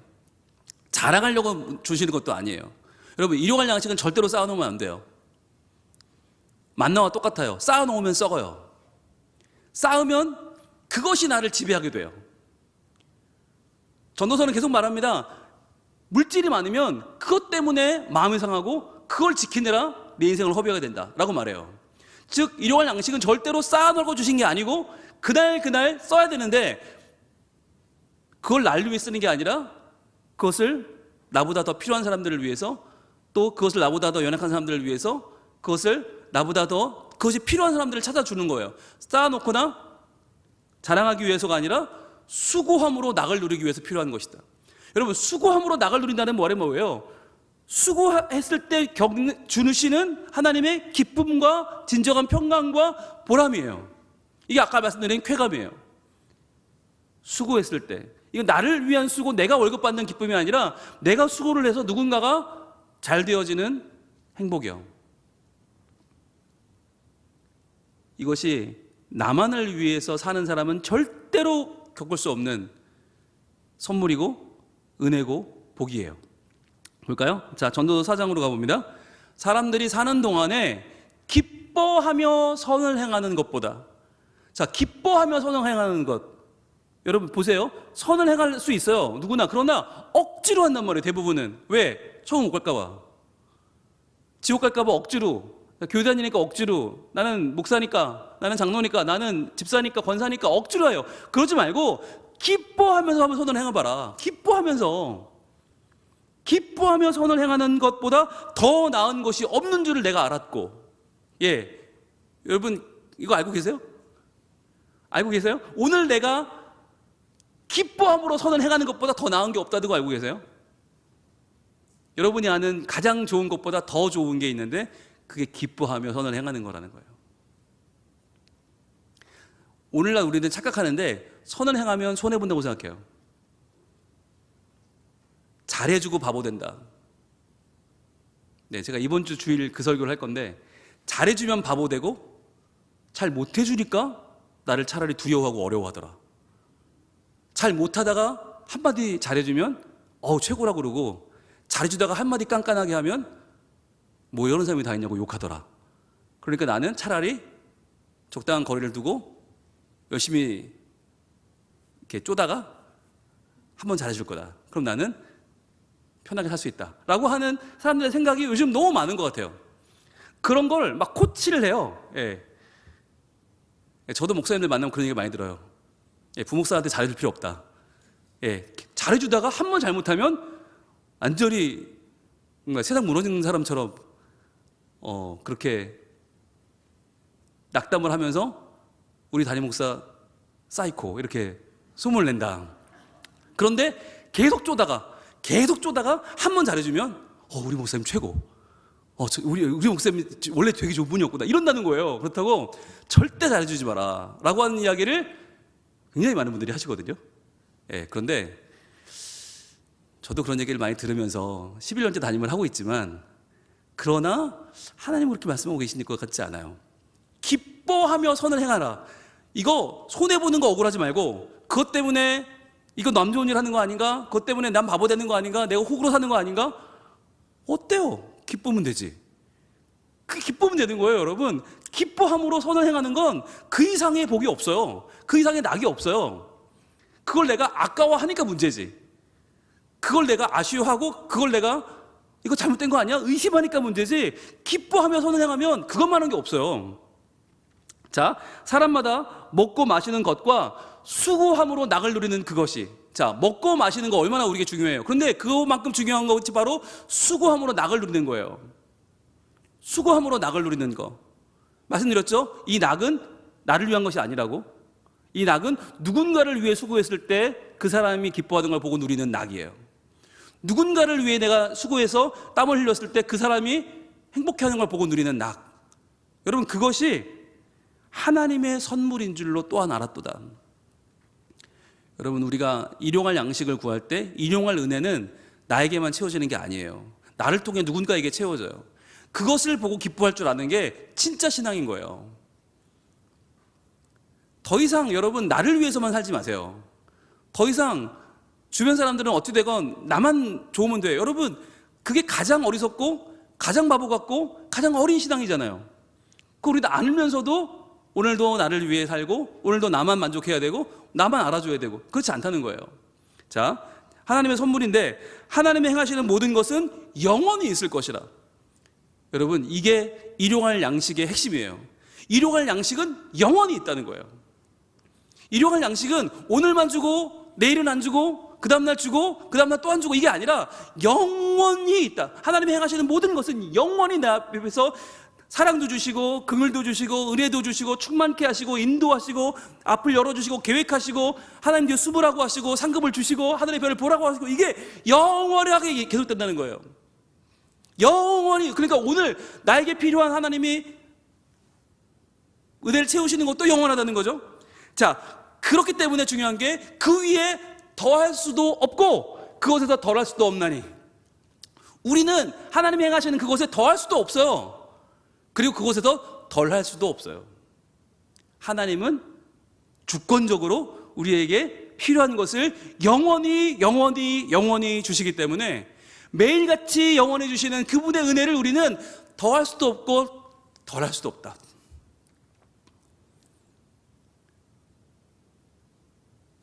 자랑하려고 주시는 것도 아니에요. 여러분, 일용할 양식은 절대로 쌓아놓으면 안 돼요. 만나와 똑같아요. 쌓아놓으면 썩어요. 쌓으면 그것이 나를 지배하게 돼요. 전도서는 계속 말합니다. 물질이 많으면 그것 때문에 마음이 상하고 그걸 지키느라 내 인생을 허비하게 된다라고 말해요. 즉 일용할 양식은 절대로 쌓아놓고 주신 게 아니고 그날 써야 되는데 그걸 날 위해 쓰는 게 아니라 그것을 나보다 더 필요한 사람들을 위해서, 또 그것을 나보다 더 연약한 사람들을 위해서, 그것을 나보다 더 그것이 필요한 사람들을 찾아주는 거예요. 쌓아놓거나 자랑하기 위해서가 아니라 수고함으로 낙을 누리기 위해서 필요한 것이다. 여러분, 수고함으로 낙을 누린다는 말이 뭐예요? 수고했을 때 주시는 하나님의 기쁨과 진정한 평강과 보람이에요. 이게 아까 말씀드린 쾌감이에요. 수고했을 때. 이건 나를 위한 수고, 내가 월급 받는 기쁨이 아니라 내가 수고를 해서 누군가가 잘 되어지는 행복이요. 이것이 나만을 위해서 사는 사람은 절대로 겪을 수 없는 선물이고 은혜고 복이에요. 볼까요? 자, 전도서 4장으로 가봅니다. 사람들이 사는 동안에 기뻐하며 선을 행하는 것보다, 자, 기뻐하며 선을 행하는 것, 여러분 보세요. 선을 행할 수 있어요, 누구나. 그러나 억지로 한단 말이에요, 대부분은. 왜? 천국 못 갈까 봐, 지옥 갈까 봐 억지로, 교회 다니니까 억지로, 나는 목사니까, 나는 장로니까, 나는 집사니까, 권사니까 억지로 해요. 그러지 말고 기뻐하면서 한번 선을 행해봐라. 기뻐하며 선을 행하는 것보다 더 나은 것이 없는 줄을 내가 알았고. 예, 여러분 이거 알고 계세요? 알고 계세요? 오늘 내가 기뻐함으로 선을 행하는 것보다 더 나은 게 없다는 거 알고 계세요? 여러분이 아는 가장 좋은 것보다 더 좋은 게 있는데 그게 기뻐하며 선을 행하는 거라는 거예요. 오늘날 우리는 착각하는데 선을 행하면 손해본다고 생각해요. 잘해주고 바보 된다. 네, 제가 이번 주 주일 그 설교를 할 건데, 잘해주면 바보 되고 잘 못해주니까 나를 차라리 두려워하고 어려워하더라. 잘 못하다가 한마디 잘해주면 최고라고 그러고, 잘해주다가 한마디 깐깐하게 하면 뭐 이런 사람이 다 있냐고 욕하더라. 그러니까 나는 차라리 적당한 거리를 두고 열심히 이렇게 쪼다가 한번 잘해줄 거다. 그럼 나는 편하게 살 수 있다 라고 하는 사람들의 생각이 요즘 너무 많은 것 같아요. 그런 걸 막 코치를 해요. 예. 저도 목사님들 만나면 그런 얘기 많이 들어요. 예, 부목사한테 잘해줄 필요 없다. 예, 잘해주다가 한 번 잘못하면 완전히 뭔가 세상 무너지는 사람처럼 그렇게 낙담을 하면서 우리 담임 목사 사이코 이렇게 소문을 낸다. 그런데 계속 쪼다가 한 번 잘해주면 우리 목사님 최고, 우리 목사님 원래 되게 좋은 분이었구나 이런다는 거예요. 그렇다고 절대 잘해주지 마라 라고 하는 이야기를 굉장히 많은 분들이 하시거든요. 예, 그런데 저도 그런 얘기를 많이 들으면서 11년째 담임을 하고 있지만, 그러나 하나님은 그렇게 말씀하고 계신 것 같지 않아요. 기뻐하며 선을 행하라. 이거 손해보는 거 억울하지 말고, 그것 때문에 이거 남 좋은 일 하는 거 아닌가? 그것 때문에 난 바보 되는 거 아닌가? 내가 호구로 사는 거 아닌가? 어때요? 기쁘면 되지. 그게 기쁘면 되는 거예요, 여러분. 기뻐함으로 선을 행하는 건 그 이상의 복이 없어요. 그 이상의 낙이 없어요. 그걸 내가 아까워하니까 문제지. 그걸 내가 아쉬워하고 그걸 내가 이거 잘못된 거 아니야? 의심하니까 문제지. 기뻐하며 선을 행하면 그것만한 게 없어요. 자, 사람마다 먹고 마시는 것과 수고함으로 낙을 누리는 그것이, 자, 먹고 마시는 거 얼마나 우리에게 중요해요. 그런데 그것만큼 중요한 것이 바로 수고함으로 낙을 누리는 거예요. 수고함으로 낙을 누리는 거. 말씀드렸죠? 이 낙은 나를 위한 것이 아니라고. 이 낙은 누군가를 위해 수고했을 때 그 사람이 기뻐하던 걸 보고 누리는 낙이에요. 누군가를 위해 내가 수고해서 땀을 흘렸을 때 그 사람이 행복해하는 걸 보고 누리는 낙. 여러분, 그것이 하나님의 선물인 줄로 또한 알았도다. 여러분, 우리가 일용할 양식을 구할 때 일용할 은혜는 나에게만 채워지는 게 아니에요. 나를 통해 누군가에게 채워져요. 그것을 보고 기뻐할 줄 아는 게 진짜 신앙인 거예요. 더 이상 여러분 나를 위해서만 살지 마세요. 더 이상 주변 사람들은 어찌 되건 나만 좋으면 돼요. 여러분, 그게 가장 어리석고 가장 바보 같고 가장 어린 신앙이잖아요. 그 우리 알면서도 오늘도 나를 위해 살고 오늘도 나만 만족해야 되고 나만 알아줘야 되고 그렇지 않다는 거예요. 자, 하나님의 선물인데 하나님이 행하시는 모든 것은 영원히 있을 것이라. 여러분, 이게 일용할 양식의 핵심이에요. 일용할 양식은 영원히 있다는 거예요. 일용할 양식은 오늘만 주고 내일은 안 주고 그 다음날 주고 그 다음날 또 안 주고 이게 아니라 영원히 있다. 하나님이 행하시는 모든 것은 영원히 내 앞에서 사랑도 주시고 긍휼도 주시고 은혜도 주시고 충만케 하시고 인도하시고 앞을 열어주시고 계획하시고 하나님 뒤에 숨으라고 하시고 상급을 주시고 하늘의 별을 보라고 하시고 이게 영원하게 계속된다는 거예요. 영원히. 그러니까 오늘 나에게 필요한 하나님이 은혜를 채우시는 것도 영원하다는 거죠. 자, 그렇기 때문에 중요한 게 그 위에 더할 수도 없고 그것에서 덜할 수도 없나니, 우리는 하나님이 행하시는 그것에 더할 수도 없어요. 그리고 그것에서 덜할 수도 없어요. 하나님은 주권적으로 우리에게 필요한 것을 영원히 주시기 때문에 매일같이 영원히 주시는 그분의 은혜를 우리는 더할 수도 없고 덜할 수도 없다.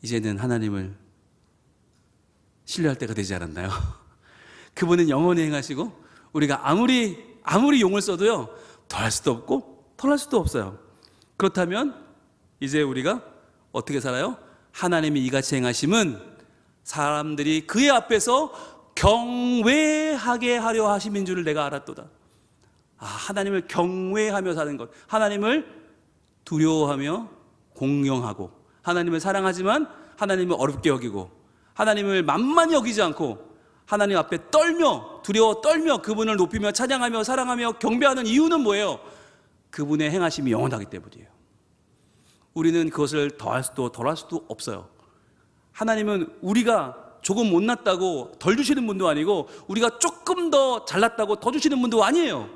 이제는 하나님을 신뢰할 때가 되지 않았나요? 그분은 영원히 행하시고 우리가 아무리 용을 써도요, 더할 수도 없고 덜할 수도 없어요. 그렇다면 이제 우리가 어떻게 살아요? 하나님이 이같이 행하심은 사람들이 그의 앞에서 경외하게 하려 하심인 줄을 내가 알았도다. 하나님을 경외하며 사는 것, 하나님을 두려워하며 공경하고, 하나님을 사랑하지만 하나님을 어렵게 여기고, 하나님을 만만히 여기지 않고 하나님 앞에 떨며 두려워 떨며 그분을 높이며 찬양하며 사랑하며 경배하는 이유는 뭐예요? 그분의 행하심이 영원하기 때문이에요. 우리는 그것을 더할 수도 덜할 수도 없어요. 하나님은 우리가 조금 못났다고 덜 주시는 분도 아니고 우리가 조금 더 잘났다고 더 주시는 분도 아니에요.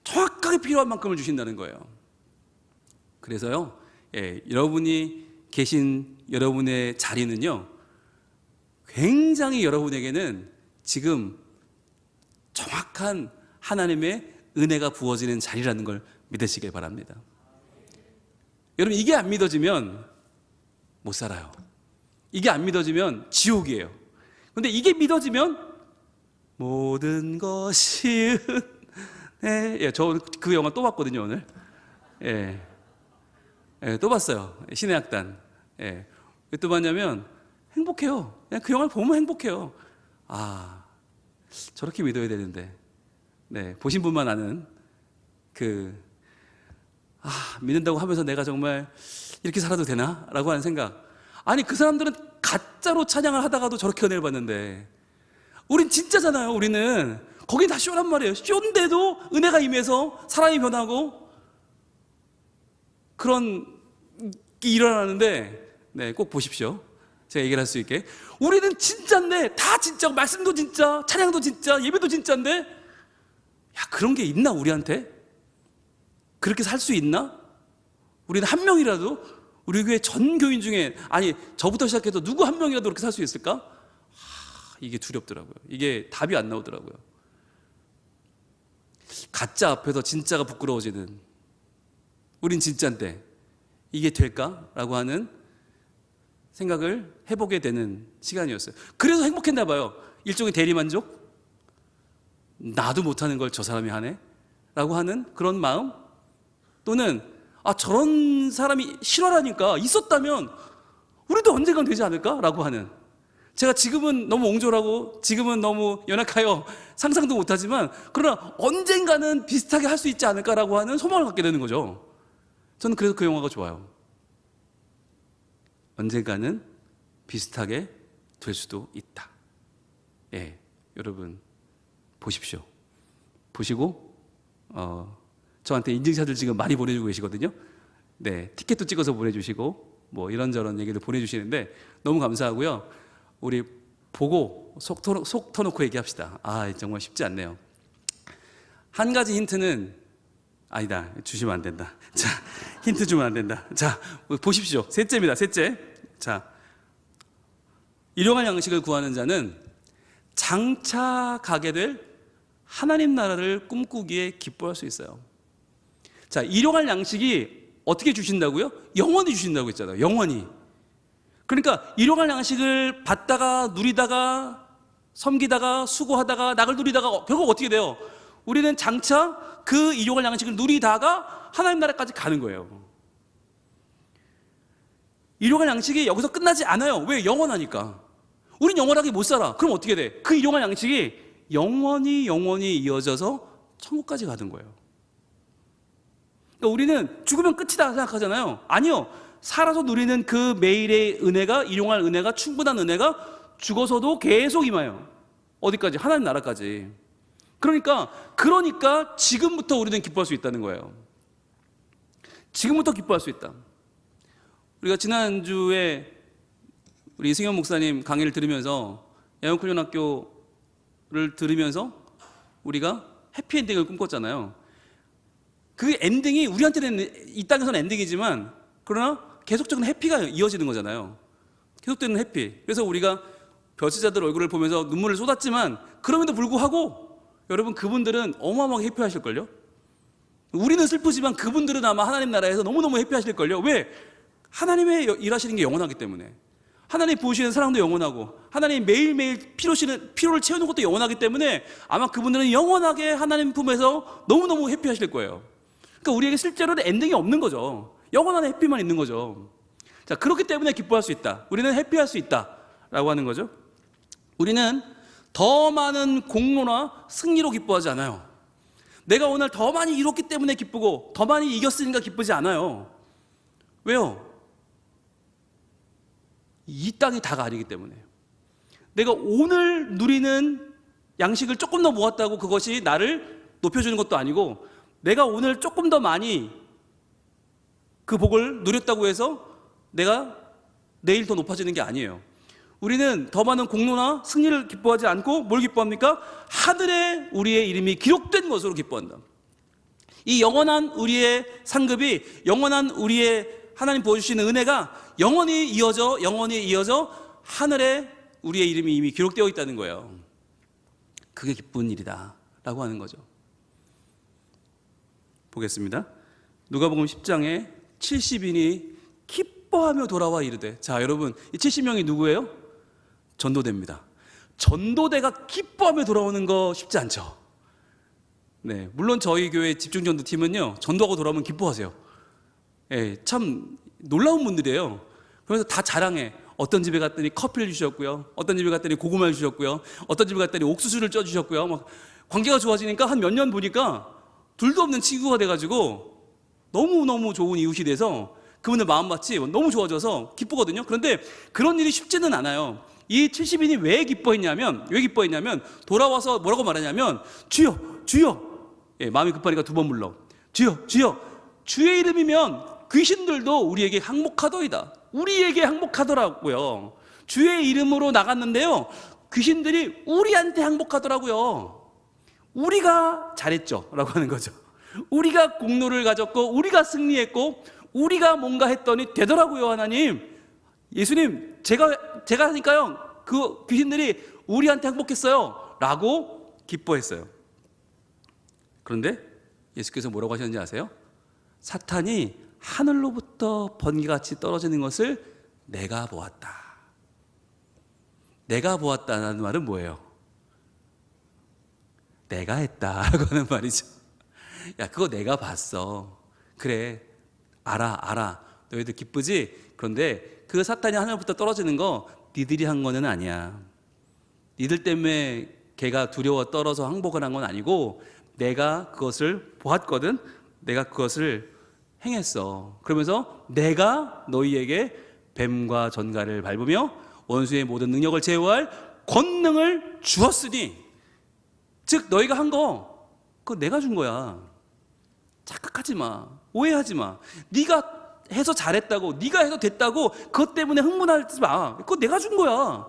정확하게 필요한 만큼을 주신다는 거예요. 그래서요, 여러분이 계신 여러분의 자리는요, 굉장히 여러분에게는 지금 정확한 하나님의 은혜가 부어지는 자리라는 걸 믿으시길 바랍니다. 여러분, 이게 안 믿어지면 못 살아요. 이게 안 믿어지면 지옥이에요. 그런데 이게 믿어지면 모든 것이 저 그 영화 또 봤거든요, 오늘. 또 봤어요. 신의 악단. 왜 또 봤냐면 행복해요. 그냥 그 영화를 보면 행복해요. 저렇게 믿어야 되는데. 보신 분만 아는 믿는다고 하면서 내가 정말 이렇게 살아도 되나? 라고 하는 생각. 아니, 그 사람들은 가짜로 찬양을 하다가도 저렇게 은혜를 받는데 우린 진짜잖아요. 우리는 거기 다 쇼란 말이에요. 쇼인데도 은혜가 임해서 사람이 변하고 그런 게 일어나는데, 꼭 보십시오. 제가 얘기를 할 수 있게. 우리는 진짜인데, 다 진짜고, 말씀도 진짜, 찬양도 진짜, 예배도 진짜인데, 그런 게 있나, 우리한테? 그렇게 살 수 있나? 우리는 한 명이라도, 우리 교회 전 교인 중에, 아니, 저부터 시작해서 누구 한 명이라도 그렇게 살 수 있을까? 이게 두렵더라고요. 이게 답이 안 나오더라고요. 가짜 앞에서 진짜가 부끄러워지는, 우린 진짜인데 이게 될까라고 하는 생각을 해보게 되는 시간이었어요. 그래서 행복했나 봐요. 일종의 대리만족? 나도 못하는 걸 저 사람이 하네? 라고 하는 그런 마음? 또는 저런 사람이 실화라니까 있었다면 우리도 언젠간 되지 않을까? 라고 하는, 제가 지금은 너무 옹졸하고 지금은 너무 연약하여 상상도 못하지만 그러나 언젠가는 비슷하게 할 수 있지 않을까라고 하는 소망을 갖게 되는 거죠. 저는 그래서 그 영화가 좋아요. 언젠가는 비슷하게 될 수도 있다. 여러분 보십시오. 보시고 저한테 인증샷을 지금 많이 보내주고 계시거든요. 네, 티켓도 찍어서 보내주시고 뭐 이런저런 얘기도 보내주시는데 너무 감사하고요. 우리 보고 속 터놓고 얘기합시다. 아, 정말 쉽지 않네요. 한 가지 힌트는 아니다. 주시면 안 된다. 자, 힌트 주면 안 된다. 자, 보십시오. 셋째입니다. 셋째. 자, 일용할 양식을 구하는 자는 장차 가게 될 하나님 나라를 꿈꾸기에 기뻐할 수 있어요. 자, 일용할 양식이 어떻게 주신다고요? 영원히 주신다고 했잖아요. 영원히. 그러니까 일용할 양식을 받다가 누리다가 섬기다가 수고하다가 낙을 누리다가 결국 어떻게 돼요? 우리는 장차 그 일용할 양식을 누리다가 하나님 나라까지 가는 거예요. 일용할 양식이 여기서 끝나지 않아요. 왜? 영원하니까. 우린 영원하게 못 살아. 그럼 어떻게 돼? 그 일용할 양식이 영원히 이어져서 천국까지 가는 거예요. 그러니까 우리는 죽으면 끝이다 생각하잖아요. 아니요. 살아서 누리는 그 매일의 은혜가, 일용할 은혜가, 충분한 은혜가 죽어서도 계속 임해요. 어디까지? 하나님 나라까지. 그러니까 지금부터 우리는 기뻐할 수 있다는 거예요. 지금부터 기뻐할 수 있다. 우리가 지난주에 우리 이승현 목사님 강의를 들으면서 야영훈련학교를 들으면서 우리가 해피엔딩을 꿈꿨잖아요. 그 엔딩이 우리한테는 이 땅에서는 엔딩이지만 그러나 계속적인 해피가 이어지는 거잖아요. 계속되는 해피. 그래서 우리가 벼슬자들 얼굴을 보면서 눈물을 쏟았지만 그럼에도 불구하고 여러분 그분들은 어마어마하게 해피하실걸요? 우리는 슬프지만 그분들은 아마 하나님 나라에서 너무너무 해피하실걸요? 왜? 하나님의 일하시는 게 영원하기 때문에. 하나님 부으시는 사랑도 영원하고 하나님 매일매일 피로를 채우는 것도 영원하기 때문에 아마 그분들은 영원하게 하나님 품에서 너무너무 해피하실 거예요. 그러니까 우리에게 실제로는 엔딩이 없는 거죠. 영원한 해피만 있는 거죠. 자, 그렇기 때문에 기뻐할 수 있다. 우리는 해피할 수 있다라고 하는 거죠. 우리는 더 많은 공로나 승리로 기뻐하지 않아요. 내가 오늘 더 많이 이뤘기 때문에 기쁘고 더 많이 이겼으니까 기쁘지 않아요. 왜요? 이 땅이 다가 아니기 때문에. 내가 오늘 누리는 양식을 조금 더 모았다고 그것이 나를 높여주는 것도 아니고 내가 오늘 조금 더 많이 그 복을 누렸다고 해서 내가 내일 더 높아지는 게 아니에요. 우리는 더 많은 공로나 승리를 기뻐하지 않고 뭘 기뻐합니까? 하늘에 우리의 이름이 기록된 것으로 기뻐한다. 이 영원한 우리의 상급이, 영원한 우리의 하나님 부어주시는 은혜가 영원히 이어져 하늘에 우리의 이름이 이미 기록되어 있다는 거예요. 그게 기쁜 일이다 라고 하는 거죠. 보겠습니다. 누가복음 10장에 70인이 기뻐하며 돌아와 이르되. 자, 여러분, 이 70명이 누구예요? 전도대입니다. 전도대가 기뻐하며 돌아오는 거 쉽지 않죠. 네, 물론 저희 교회 집중전도팀은요, 전도하고 돌아오면 기뻐하세요. 예, 참 놀라운 분들이에요. 그래서 다 자랑해. 어떤 집에 갔더니 커피를 주셨고요, 어떤 집에 갔더니 고구마를 주셨고요, 어떤 집에 갔더니 옥수수를 쪄주셨고요. 막 관계가 좋아지니까 한 몇 년 보니까 둘도 없는 친구가 돼가지고 너무너무 좋은 이웃이 돼서 그분들 마음밭이 너무 좋아져서 기쁘거든요. 그런데 그런 일이 쉽지는 않아요. 이 70인이 왜 기뻐했냐면 돌아와서 뭐라고 말하냐면 주여 주여. 예, 마음이 급하니까 두 번 불러. 주여 주여. 주의 이름이면 귀신들도 우리에게 항목하더이다. 우리에게 항목하더라고요. 주의 이름으로 나갔는데요, 귀신들이 우리한테 항목하더라고요. 우리가 잘했죠 라고 하는 거죠. 우리가 공로를 가졌고 우리가 승리했고 우리가 뭔가 했더니 되더라고요. 하나님, 예수님, 제가 하니까요 그 귀신들이 우리한테 항복했어요 라고 기뻐했어요. 그런데 예수께서 뭐라고 하셨는지 아세요? 사탄이 하늘로부터 번개같이 떨어지는 것을 내가 보았다. 내가 보았다는 말은 뭐예요? 내가 했다라고 하는 말이죠. 야, 그거 내가 봤어. 그래, 알아. 너희들 기쁘지? 그런데 그 사탄이 하늘부터 떨어지는 거 니들이 한 거는 아니야. 니들 때문에 걔가 두려워 떨어서 항복을 한 건 아니고 내가 그것을 보았거든. 내가 그것을 행했어. 그러면서 내가 너희에게 뱀과 전갈을 밟으며 원수의 모든 능력을 제어할 권능을 주었으니, 즉 너희가 한 거 그거 내가 준 거야. 착각하지 마. 오해하지 마. 네가 해서 잘했다고, 네가 해서 됐다고 그것 때문에 흥분하지 마. 그거 내가 준 거야.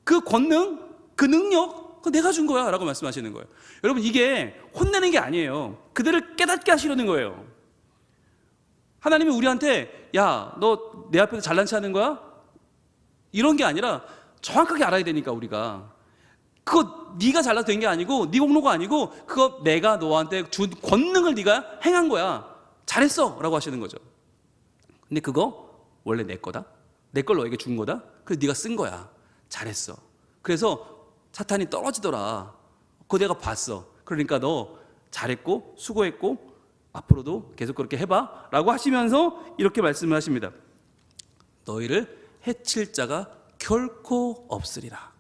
그 권능, 그 능력, 그거 내가 준 거야 라고 말씀하시는 거예요. 여러분, 이게 혼내는 게 아니에요. 그들을 깨닫게 하시려는 거예요. 하나님이 우리한테 야, 너 내 앞에서 잘난 체 하는 거야? 이런 게 아니라 정확하게 알아야 되니까 우리가. 그거 네가 잘나서 된 게 아니고 네 공로가 아니고 그거 내가 너한테 준 권능을 네가 행한 거야. 잘했어 라고 하시는 거죠. 근데 그거 원래 내 거다. 내 걸 너에게 준 거다. 그래서 네가 쓴 거야. 잘했어. 그래서 사탄이 떨어지더라. 그거 내가 봤어. 그러니까 너 잘했고 수고했고 앞으로도 계속 그렇게 해봐 라고 하시면서 이렇게 말씀을 하십니다. 너희를 해칠 자가 결코 없으리라.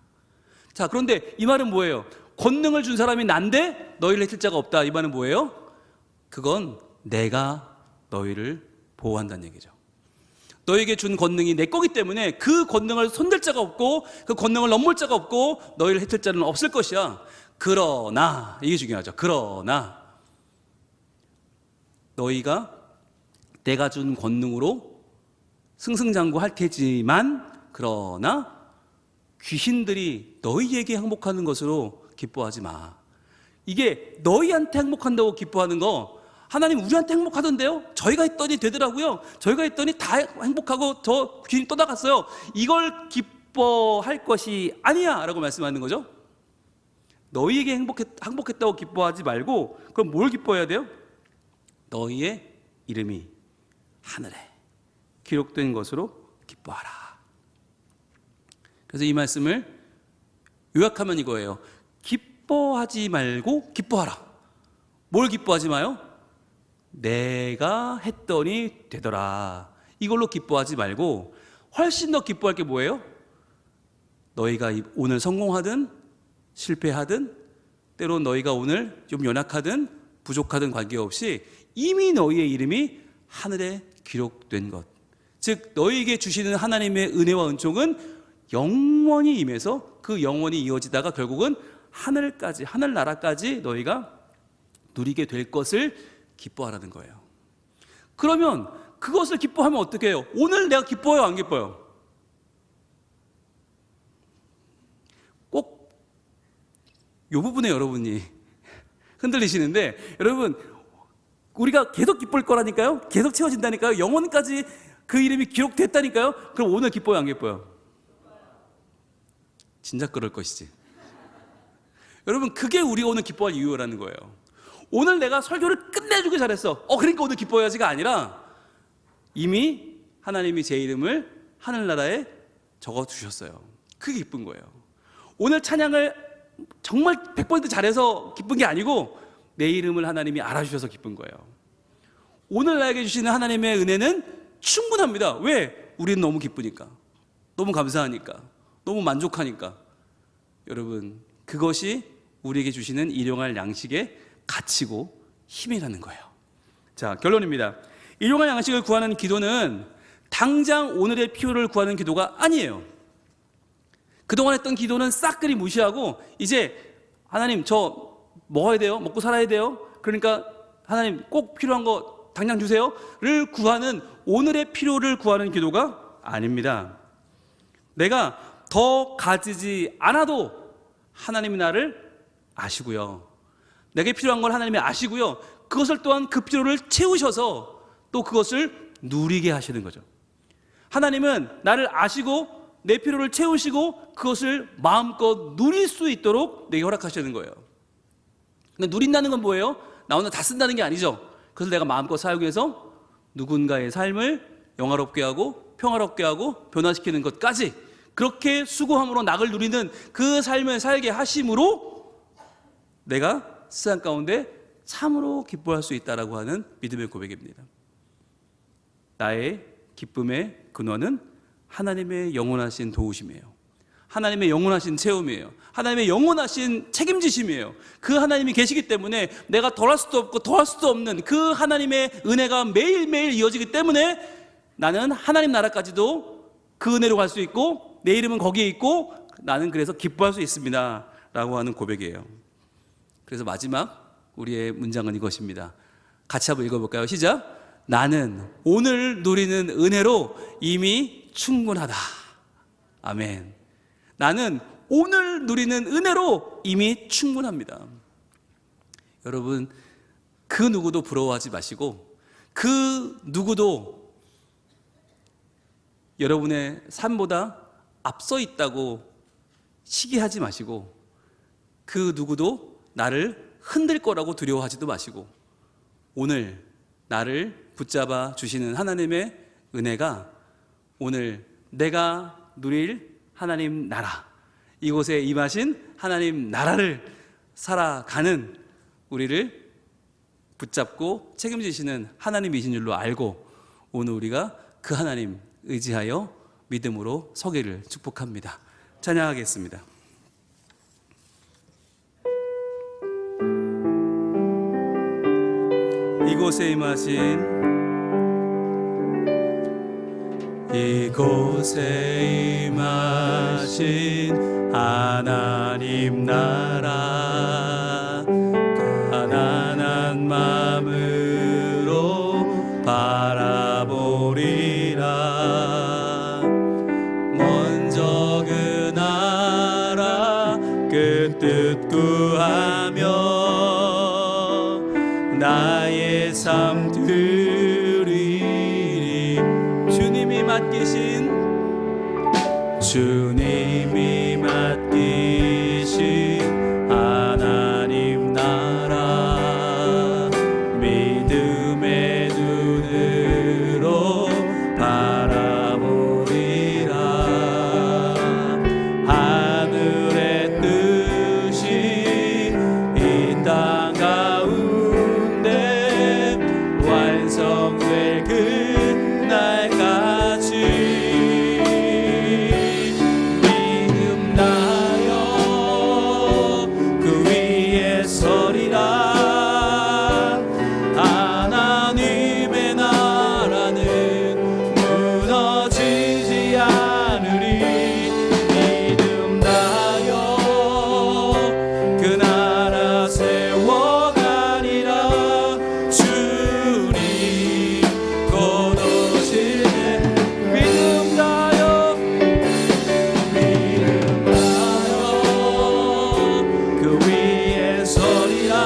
자, 그런데 이 말은 뭐예요? 권능을 준 사람이 난데 너희를 해칠 자가 없다. 이 말은 뭐예요? 그건 내가 너희를 보호한다는 얘기죠. 너에게 준 권능이 내 거기 때문에 그 권능을 손댈 자가 없고 그 권능을 넘볼 자가 없고 너희를 해칠 자는 없을 것이야. 그러나, 이게 중요하죠. 그러나 너희가 내가 준 권능으로 승승장구할 테지만, 그러나 귀신들이 너희에게 행복하는 것으로 기뻐하지 마. 이게 너희한테 행복한다고 기뻐하는 거, 하나님 우리한테 행복하던데요? 저희가 했더니 되더라고요. 저희가 했더니 다 행복하고 저 귀신 떠나갔어요. 이걸 기뻐할 것이 아니야 라고 말씀하는 거죠. 너희에게 행복했다고 기뻐하지 말고, 그럼 뭘 기뻐해야 돼요? 너희의 이름이 하늘에 기록된 것으로 기뻐하라. 그래서 이 말씀을 요약하면 이거예요. 기뻐하지 말고 기뻐하라. 뭘 기뻐하지 마요? 내가 했더니 되더라. 이걸로 기뻐하지 말고 훨씬 더 기뻐할 게 뭐예요? 너희가 오늘 성공하든 실패하든 때론 너희가 오늘 좀 연약하든 부족하든 관계없이 이미 너희의 이름이 하늘에 기록된 것, 즉 너희에게 주시는 하나님의 은혜와 은총은 영원히 임해서 그 영원히 이어지다가 결국은 하늘까지, 하늘나라까지 너희가 누리게 될 것을 기뻐하라는 거예요. 그러면 그것을 기뻐하면 어떻게 해요? 오늘 내가 기뻐요, 안 기뻐요? 꼭 이 부분에 여러분이 흔들리시는데, 여러분 우리가 계속 기쁠 거라니까요. 계속 채워진다니까요. 영원까지 그 이름이 기록됐다니까요. 그럼 오늘 기뻐요, 안 기뻐요? 진작 그럴 것이지. 여러분, 그게 우리가 오늘 기뻐할 이유라는 거예요. 오늘 내가 설교를 끝내주기 잘했어. 그러니까 오늘 기뻐해야지가 아니라 이미 하나님이 제 이름을 하늘나라에 적어주셨어요. 그게 기쁜 거예요. 오늘 찬양을 정말 100% 잘해서 기쁜 게 아니고 내 이름을 하나님이 알아주셔서 기쁜 거예요. 오늘 나에게 주시는 하나님의 은혜는 충분합니다. 왜? 우리는 너무 기쁘니까, 너무 감사하니까, 너무 만족하니까. 여러분, 그것이 우리에게 주시는 일용할 양식의 가치고 힘이라는 거예요. 자, 결론입니다. 일용할 양식을 구하는 기도는 당장 오늘의 필요를 구하는 기도가 아니에요. 그동안 했던 기도는 싹그리 무시하고 이제 하나님 저 먹어야 돼요, 먹고 살아야 돼요, 그러니까 하나님 꼭 필요한 거 당장 주세요를 구하는, 오늘의 필요를 구하는 기도가 아닙니다. 내가 더 가지지 않아도 하나님이 나를 아시고요, 내게 필요한 걸 하나님이 아시고요, 그것을 또한 그 필요를 채우셔서 또 그것을 누리게 하시는 거죠. 하나님은 나를 아시고 내 필요를 채우시고 그것을 마음껏 누릴 수 있도록 내게 허락하시는 거예요. 근데 누린다는 건 뭐예요? 나 오늘 다 쓴다는 게 아니죠. 그래서 내가 마음껏 사용해서 누군가의 삶을 영화롭게 하고 평화롭게 하고 변화시키는 것까지, 그렇게 수고함으로 낙을 누리는 그 삶을 살게 하심으로 내가 세상 가운데 참으로 기뻐할 수 있다라고 하는 믿음의 고백입니다. 나의 기쁨의 근원은 하나님의 영원하신 도우심이에요. 하나님의 영원하신 체험이에요. 하나님의 영원하신 책임지심이에요. 그 하나님이 계시기 때문에 내가 덜할 수도 없고 더할 수도 없는 그 하나님의 은혜가 매일매일 이어지기 때문에 나는 하나님 나라까지도 그 은혜로 갈 수 있고 내 이름은 거기에 있고 나는 그래서 기뻐할 수 있습니다 라고 하는 고백이에요. 그래서 마지막 우리의 문장은 이것입니다. 같이 한번 읽어볼까요? 시작. 나는 오늘 누리는 은혜로 이미 충분하다. 아멘. 나는 오늘 누리는 은혜로 이미 충분합니다. 여러분, 그 누구도 부러워하지 마시고 그 누구도 여러분의 삶보다 앞서 있다고 시기하지 마시고 그 누구도 나를 흔들 거라고 두려워하지도 마시고 오늘 나를 붙잡아 주시는 하나님의 은혜가 오늘 내가 누릴 하나님 나라, 이곳에 임하신 하나님 나라를 살아가는 우리를 붙잡고 책임지시는 하나님이신 줄로 알고 오늘 우리가 그 하나님 의지하여 믿음으로 서기를 축복합니다. 찬양하겠습니다. 이곳에 임하신 이곳에 임하신 하나님 나라 가난한 마음으로 바라보리라. 먼저 그 나라 그 뜻 구하며 나의 삶 드리리. 주님이 맡기신 하나님 나라 믿음의 눈으로 바라보리라. 하늘의 뜻이 이 땅 가운데 완성될 그날까지 믿음 다하여 그 위에 서리라. 하나님의 나라는 무너지지 않으리. 믿음 다하여 그 나라 세워가리라. 주님 곧 오실 때 믿음 다하여 그 위에 서리라.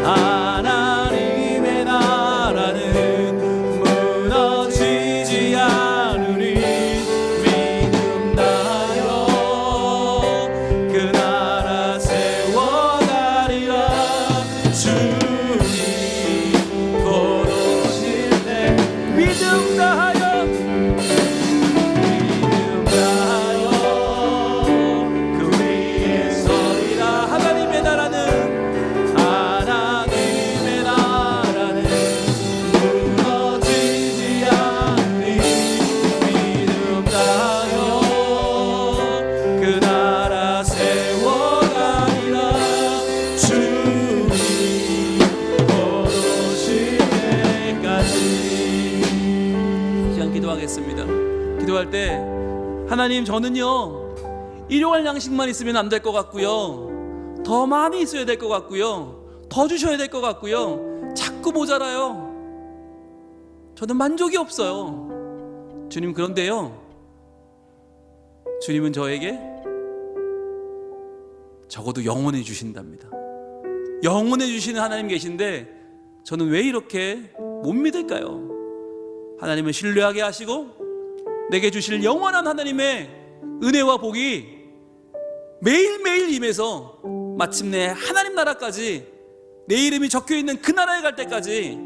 하나님의 나라는 무너지지 않으리. 믿음 다하여 그 나라 세워가리라. 주님 곧 오실 때 믿음 다하여 그 위에 서리라. 하나님의 나라는 무너지지 않으리. 믿음 다하여 그 나라 세워가리라. 주님 곧 오실 때까지. 시간 기도하겠습니다. 기도할 때 하나님, 저는요 일용할 양식만 있으면 안 될 것 같고요, 더 많이 있어야 될 것 같고요, 더 주셔야 될 것 같고요, 자꾸 모자라요. 저는 만족이 없어요. 주님, 그런데요 주님은 저에게 적어도 영원해 주신답니다. 영원해 주시는 하나님 계신데 저는 왜 이렇게 못 믿을까요? 하나님은 신뢰하게 하시고 내게 주실 영원한 하나님의 은혜와 복이 매일매일 임해서 마침내 하나님 나라까지, 내 이름이 적혀있는 그 나라에 갈 때까지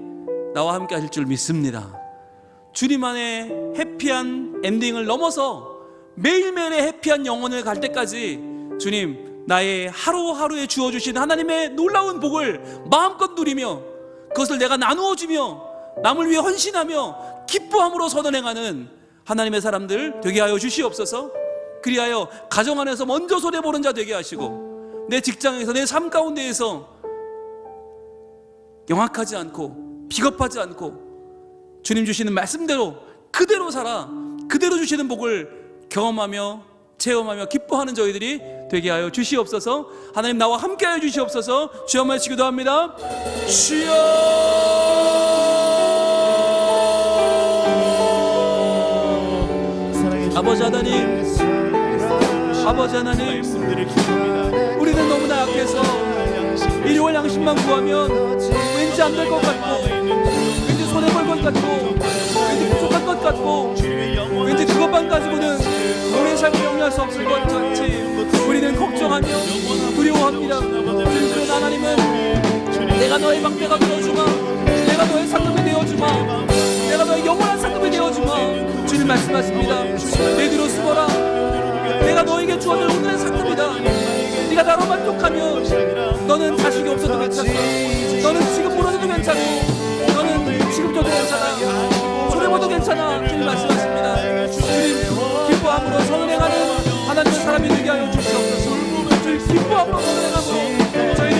나와 함께 하실 줄 믿습니다. 주님 안에 해피한 엔딩을 넘어서 매일매일의 해피한 영혼을 갈 때까지 주님, 나의 하루하루에 주어주신 하나님의 놀라운 복을 마음껏 누리며 그것을 내가 나누어주며 남을 위해 헌신하며 기뻐함으로 선언해가는 하나님의 사람들 되게 하여 주시옵소서. 그리하여 가정 안에서 먼저 손해보는 자 되게 하시고 내 직장에서, 내 삶 가운데에서 영악하지 않고 비겁하지 않고 주님 주시는 말씀대로 그대로 살아 그대로 주시는 복을 경험하며 체험하며 기뻐하는 저희들이 되게 하여 주시옵소서. 하나님 나와 함께 하여 주시옵소서. 주여 한번 외치기도 합니다. 주여. 아버지 하나님, 아버지 하나님, 말씀들을 기도합니다. 우리는 너무나 약해서 일용할 양식만 구하면 왠지 안 될 것 같고, 왠지 손해볼 것 같고, 왠지 부족할 것 같고, 왠지 그것만 가지고는 우리의 삶을 영위할 수 없을 것 같이 우리는 걱정하며 두려워합니다. 그러나 하나님은 내가 너의 방패가 되어주마, 내가 너의 상급이 되어주마, 내가 너의 영원한 상급이 되어주마. 주님 말씀하십니다. 내 뒤로 숨어라. 내가 너에게 주어질 오늘의 상급이다. 네가 나로 만족하면 너는 자식이 없어도 괜찮고, 너는 지금 무너져도 괜찮고, 너는 지금 져도 괜찮아, 손해봐도 괜찮아. 주님 말씀하십니다. 주님 기뻐함으로 선을 행하는 하나님의 사람이 되게 하여 주시옵소서. 주님 기뻐함으로 선을 행함으로 저희들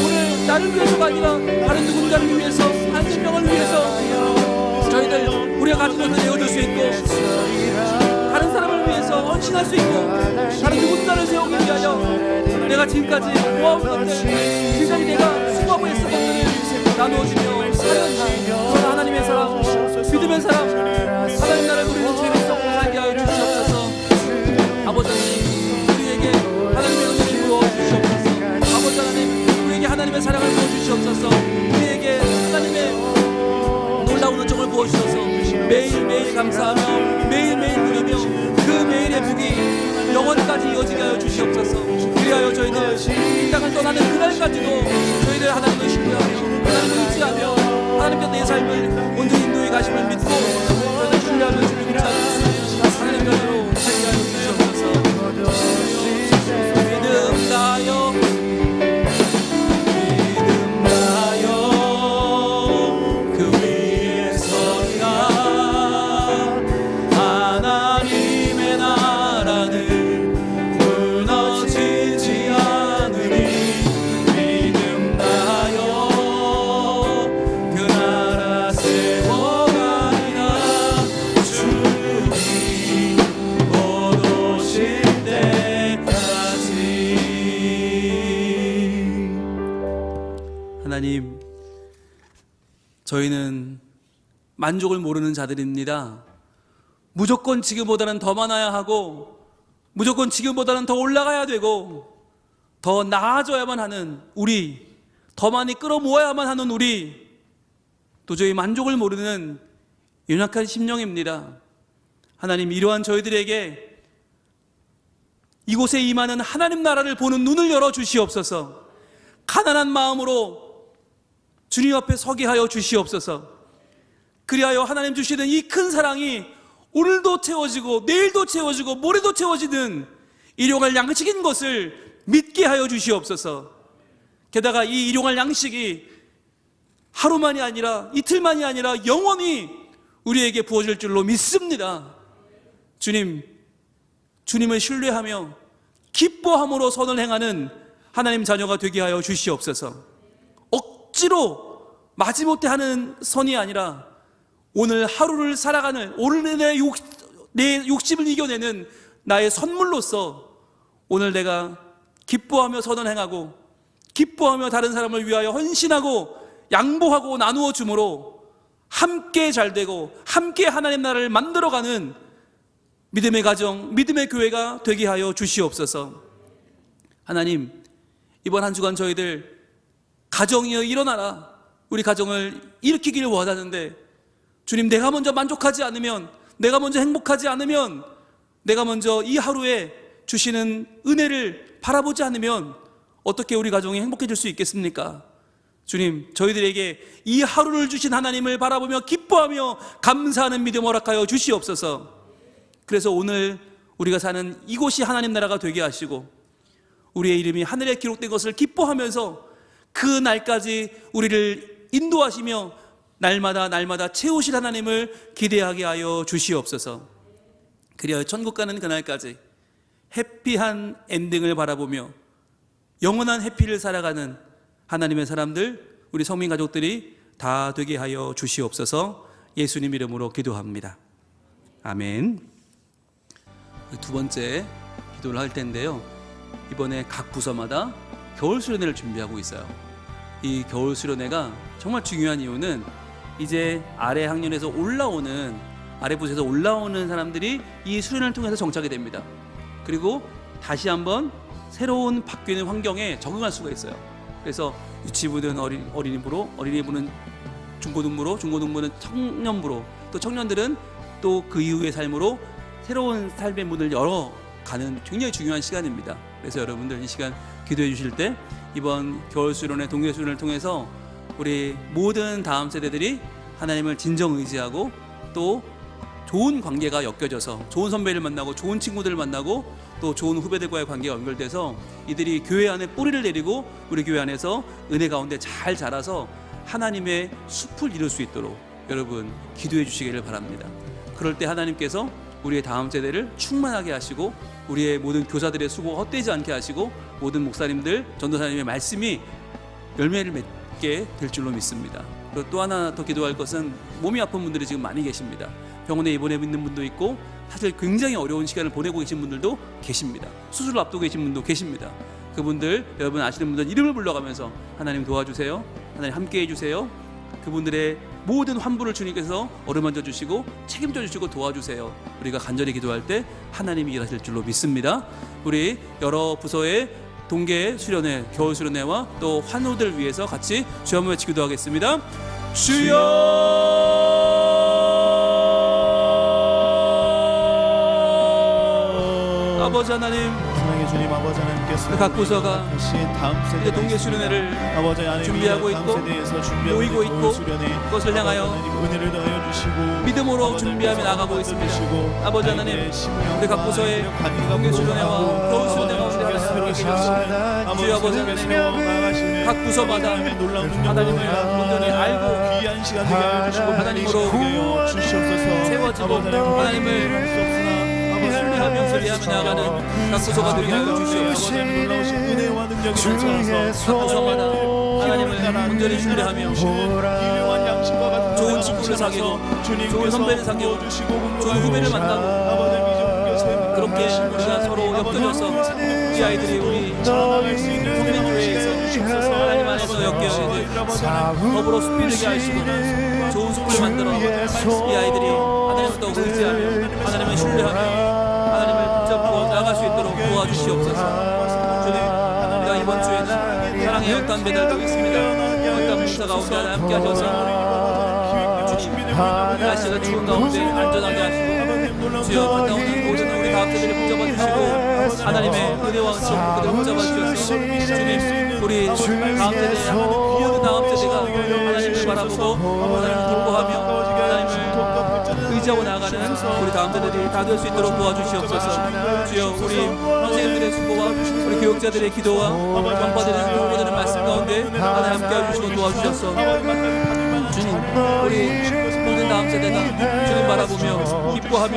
오늘 나를 위해서가 아니라 다른 누군가를 위해서, 한 생명을 위해서 저희들 우리가 가진 것을 내어줄 수 있고, 다른 사람을 위해서 헌신할 수 있고, 다른 누군가를 세우기 위하여 내가 지금까지 모아온 것들, 지금까지 내가 수고하고 애쓴 것들을 나누어주며 사는 하나님의 사람, 믿음의 사람, 하나님 나라를 누리는 죄를 썩고 살게 하여 주시옵소서. 아버지 하나님, 우리에게 하나님의 은혜를 부어 주시옵소서. 아버지 하나님, 우리에게 하나님의 사랑을 부어 주시옵소서. 우리에게 하나님의 놀라운 은총을 부어 주셔서 매일매일 감사하며 매일매일 누리며 그 매일의 복이 영원까지 이어지게 하여 주시옵소서. 그리하여 저희들 이 땅을 떠나는 그날까지도 저희들 하나님을 신뢰하며 하나님을 의지하며 하나님께서 내 삶을 온전히 인도해 가심을 믿고 저희들 신뢰하며 주를 붙잡고 하나님 편으로 살게 하여 주시옵소서. 믿음 다여 믿음 다여 그 위에 서리라. 하나님의 나라는 무너지지 않으니 믿음 다여 그 나라 세워가리라. 주님 곧 오실 때까지. 하나님, 저희는 만족을 모르는 자들입니다. 무조건 지금보다는 더 많아야 하고, 무조건 지금보다는 더 올라가야 되고, 더 나아져야만 하는 우리, 더 많이 끌어모아야만 하는 우리, 도저히 만족을 모르는 연약한 심령입니다. 하나님, 이러한 저희들에게 이곳에 임하는 하나님 나라를 보는 눈을 열어 주시옵소서. 가난한 마음으로 주님 앞에 서게 하여 주시옵소서. 그리하여 하나님 주시는 이 큰 사랑이 오늘도 채워지고 내일도 채워지고 모레도 채워지는 일용할 양식인 것을 믿게 하여 주시옵소서. 게다가 이 일용할 양식이 하루만이 아니라 이틀만이 아니라 영원히 우리에게 부어질 줄로 믿습니다. 주님, 주님을 신뢰하며 기뻐함으로 선을 행하는 하나님 자녀가 되게 하여 주시옵소서. 억지로 마지못해 하는 선이 아니라 오늘 하루를 살아가는, 오늘 내 욕심을 이겨내는 나의 선물로서 오늘 내가 기뻐하며 선을 행하고 기뻐하며 다른 사람을 위하여 헌신하고 양보하고 나누어 주므로 함께 잘되고 함께 하나님 나라를 만들어가는 믿음의 가정, 믿음의 교회가 되게 하여 주시옵소서. 하나님, 이번 한 주간 저희들 가정이여 일어나라, 우리 가정을 일으키기를 원하는데, 주님, 내가 먼저 만족하지 않으면, 내가 먼저 행복하지 않으면, 내가 먼저 이 하루에 주시는 은혜를 바라보지 않으면 어떻게 우리 가정이 행복해질 수 있겠습니까? 주님, 저희들에게 이 하루를 주신 하나님을 바라보며 기뻐하며 감사하는 믿음 허락하여 주시옵소서. 그래서 오늘 우리가 사는 이곳이 하나님 나라가 되게 하시고 우리의 이름이 하늘에 기록된 것을 기뻐하면서 그 날까지 우리를 인도하시며 날마다 채우실 하나님을 기대하게 하여 주시옵소서. 그리하여 천국 가는 그날까지 해피한 엔딩을 바라보며 영원한 해피를 살아가는 하나님의 사람들, 우리 성민 가족들이 다 되게 하여 주시옵소서. 예수님 이름으로 기도합니다. 아멘. 두 번째 기도를 할 텐데요. 이번에 각 부서마다 겨울 수련회를 준비하고 있어요. 이 겨울 수련회가 정말 중요한 이유는 이제 아래 학년에서 올라오는, 아래 부서에서 올라오는 사람들이 이 수련회를 통해서 정착이 됩니다. 그리고 다시 한번 새로운 바뀌는 환경에 적응할 수가 있어요. 그래서 유치부는 어린이부로, 어린이부는 중고등부로, 중고등부는 청년부로, 또 청년들은 또 그 이후의 삶으로 새로운 삶의 문을 열어가는 굉장히 중요한 시간입니다. 그래서 여러분들 이 시간 기도해 주실 때 이번 겨울 수련회, 동계 수련회를 통해서 우리 모든 다음 세대들이 하나님을 진정 의지하고 또 좋은 관계가 엮여져서 좋은 선배를 만나고 좋은 친구들을 만나고 또 좋은 후배들과의 관계가 연결돼서 이들이 교회 안에 뿌리를 내리고 우리 교회 안에서 은혜 가운데 잘 자라서 하나님의 숲을 이룰 수 있도록 여러분 기도해 주시기를 바랍니다. 그럴 때 하나님께서 우리의 다음 세대를 충만하게 하시고 우리의 모든 교사들의 수고가 헛되지 않게 하시고 모든 목사님들, 전도사님의 말씀이 열매를 맺게 될 줄로 믿습니다. 그리고 또 하나 더 기도할 것은 몸이 아픈 분들이 지금 많이 계십니다. 병원에 입원해 있는 분도 있고 사실 굉장히 어려운 시간을 보내고 계신 분들도 계십니다. 수술을 앞두고 계신 분도 계십니다. 그분들, 여러분 아시는 분들 이름을 불러가면서 하나님 도와주세요, 하나님 함께해 주세요, 그분들의 모든 환부를 주님께서 어루만져 주시고 책임져 주시고 도와주세요. 우리가 간절히 기도할 때 하나님이 일하실 줄로 믿습니다. 우리 여러 부서의 동계 수련회, 겨울 수련회와 또 환우들 위해서 같이 주여 한번 외치기도 하겠습니다. 주여! 아버지 하나님, 사랑의 주님, 아버지 하나님께서 각 부서가 다음 세대 이제 동계 수련회를 아버지 하나님 준비하고 다음 있고 세대에서 준비하고 모이고 있는 있고 수련회, 그것을 향하여 하나님 은혜를 더하여 주시고 믿음으로 아버지 준비하며 하나님 나가고 있습니다. 주시고 아버지 하나님, 하나님의 심령과 우리 각 부서의 하나님의 관계가 동계 수련회와 부족하고 겨울 수련회 가운데 아버지 하나님 함께 하나님 해주시고 주여 아버지 하나님, 각 부서마다 하나님을 온전히 알고 귀한 시간 되게 하여 주시고 하나님으로 하여 주시옵소서. 세워지고 아버지 하나님, 하나님을 신뢰하며 소리하며 나아가는 각 부서가 되게 하여 주시옵소서. 놀라우신 은혜와 능력이 넘쳐서 각 부서마다 하나님을 온전히 신뢰하며 훌륭한 양심과 같은 좋은 친구를 사귀고 좋은 선배를 사귀고 좋은 후배를 만나고 그렇게 우리가 서로 엮여져서 우리 아이들이 우리 성령교회에서 하나님 안에서 엮여져 더불어 숲이 되게 하시고 좋은 숲을 만들어 이 아이들이 하나님을 더욱 의지하며 하나님을 신뢰하며 하나님을 붙잡고 나아갈 수 있도록 도와주시옵소서. 주님, 우리가 이번 주에는 사랑의 연탄 배달도 있습니다. 연탄 봉사 가운데 함께 하셔서 주님, 날씨가 추운 가운데 안전하게 하시고 주여 가까운 모든 우리 다음 세대를 붙잡아 주시고 하나님의 은혜와 축복을 붙잡아 주셔서 주님, 우리 다음 세대 모든 다음 세대가 하나님을 바라보고 하나님을 돌보하며 하나님을 의지하고 나아가는 우리 다음 세대들이 다 될 수 있도록 도와주시옵소서. 주여, 우리 선생님들의 수고와 우리 교육자들의 기도와 경파들의 공부들의 말씀 가운데 하나님 함께해 주시고 도와주셔서 주님, 우리 모든 다음 세대가 주님 바라보며 기뻐하며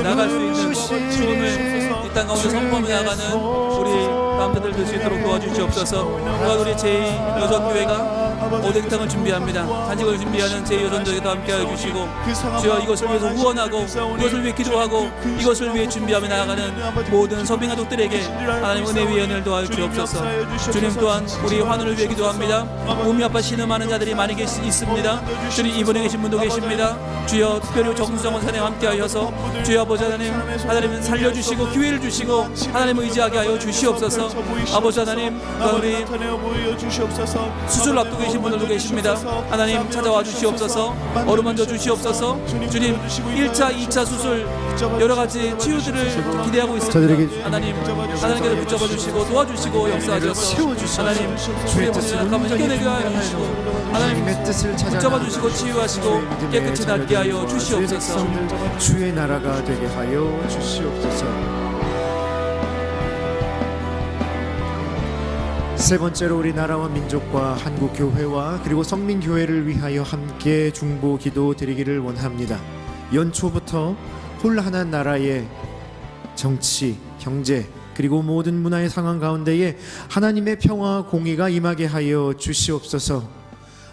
나갈 수 있는 주님을 이 땅 가운데 선포하며 나가는 우리 다음 세대를 될 수 있도록 도와주시옵소서. 또한 우리 제2여전교회가 오뎅탕을 준비합니다. 간직을 준비하는 제2여전교회도 함께하여 주시고 주여, 이것을 위해서 후원하고 이것을 위해 기도하고 이것을 위해 준비하며 나아가는 모든 선민가족들에게 하나님 은혜 위에 은혜를 도와여 주옵소서. 주님, 또한 우리 환우를 위해 기도합니다. 몸이 아파 신음하는 자들이 많이 있습니다. 주님, 입원해 계신 분도 계십니다. 주여, 특별히 정수정원 사님 함께하셔서 주여 아버지 하나님, 하나님은 살려주시고 기회를 주시고 하나님을 의지하게 하여 주시옵소서. 아버지 하나님, 우리 수술 앞두고 계신 분들도 계십니다. 하나님 찾아와 주시옵소서. 어루만져 주시옵소서. 주님, 1차, 2차 수술 여러 가지 치유들을 기대하고 있습니다. 하나님, 하나님께서 붙잡아 주시고 도와주시고 역사하셔서 하나님, 주의 뜻을 약함을 이겨내게 하여 주시고 하나님 붙잡아 주시고 치유하시고 깨끗이 낫게 하여 주시옵소서. 주의 나라가 되게 하여 주시옵소서. 세 번째로 우리 나라와 민족과 한국 교회와 그리고 성민 교회를 위하여 함께 중보 기도 드리기를 원합니다. 연초부터 홀하나 나라의 정치, 경제 그리고 모든 문화의 상황 가운데에 하나님의 평화와 공의가 임하게 하여 주시옵소서.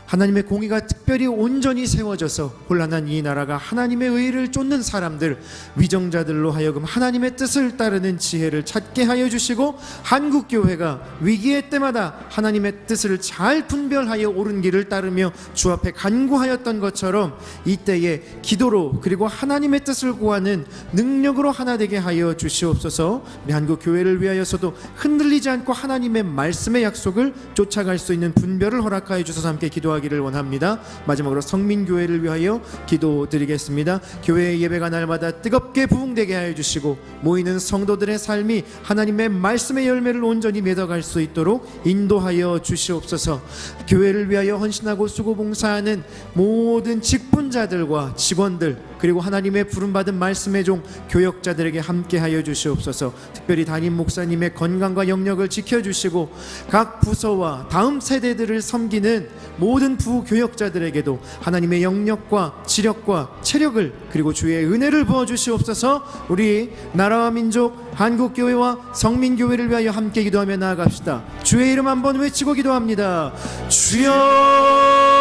하나님의 공의가 특별히 온전히 세워져서 혼란한 이 나라가 하나님의 의를 쫓는 사람들, 위정자들로 하여금 하나님의 뜻을 따르는 지혜를 찾게 하여 주시고, 한국교회가 위기의 때마다 하나님의 뜻을 잘 분별하여 옳은 길을 따르며 주 앞에 간구하였던 것처럼 이때에 기도로 그리고 하나님의 뜻을 구하는 능력으로 하나 되게 하여 주시옵소서. 우리 한국교회를 위하여서도 흔들리지 않고 하나님의 말씀의 약속을 쫓아갈 수 있는 분별을 허락하여 주셔서 함께 기도하기를 원합니다. 마지막으로 성민교회를 위하여 기도드리겠습니다. 교회의 예배가 날마다 뜨겁게 부흥되게 하여 주시고, 모이는 성도들의 삶이 하나님의 말씀의 열매를 온전히 맺어갈 수 있도록 인도하여 주시옵소서. 교회를 위하여 헌신하고 수고봉사하는 모든 직분자들과 직원들, 그리고 하나님의 부름받은 말씀의 종 교역자들에게 함께하여 주시옵소서. 특별히 담임 목사님의 건강과 영역을 지켜주시고, 각 부서와 다음 세대들을 섬기는 모든 부교역자들에게도 하나님의 영역과 지력과 체력을, 그리고 주의 은혜를 부어주시옵소서. 우리 나라와 민족 한국교회와 성민교회를 위하여 함께 기도하며 나아갑시다. 주의 이름 한번 외치고 기도합니다. 주여,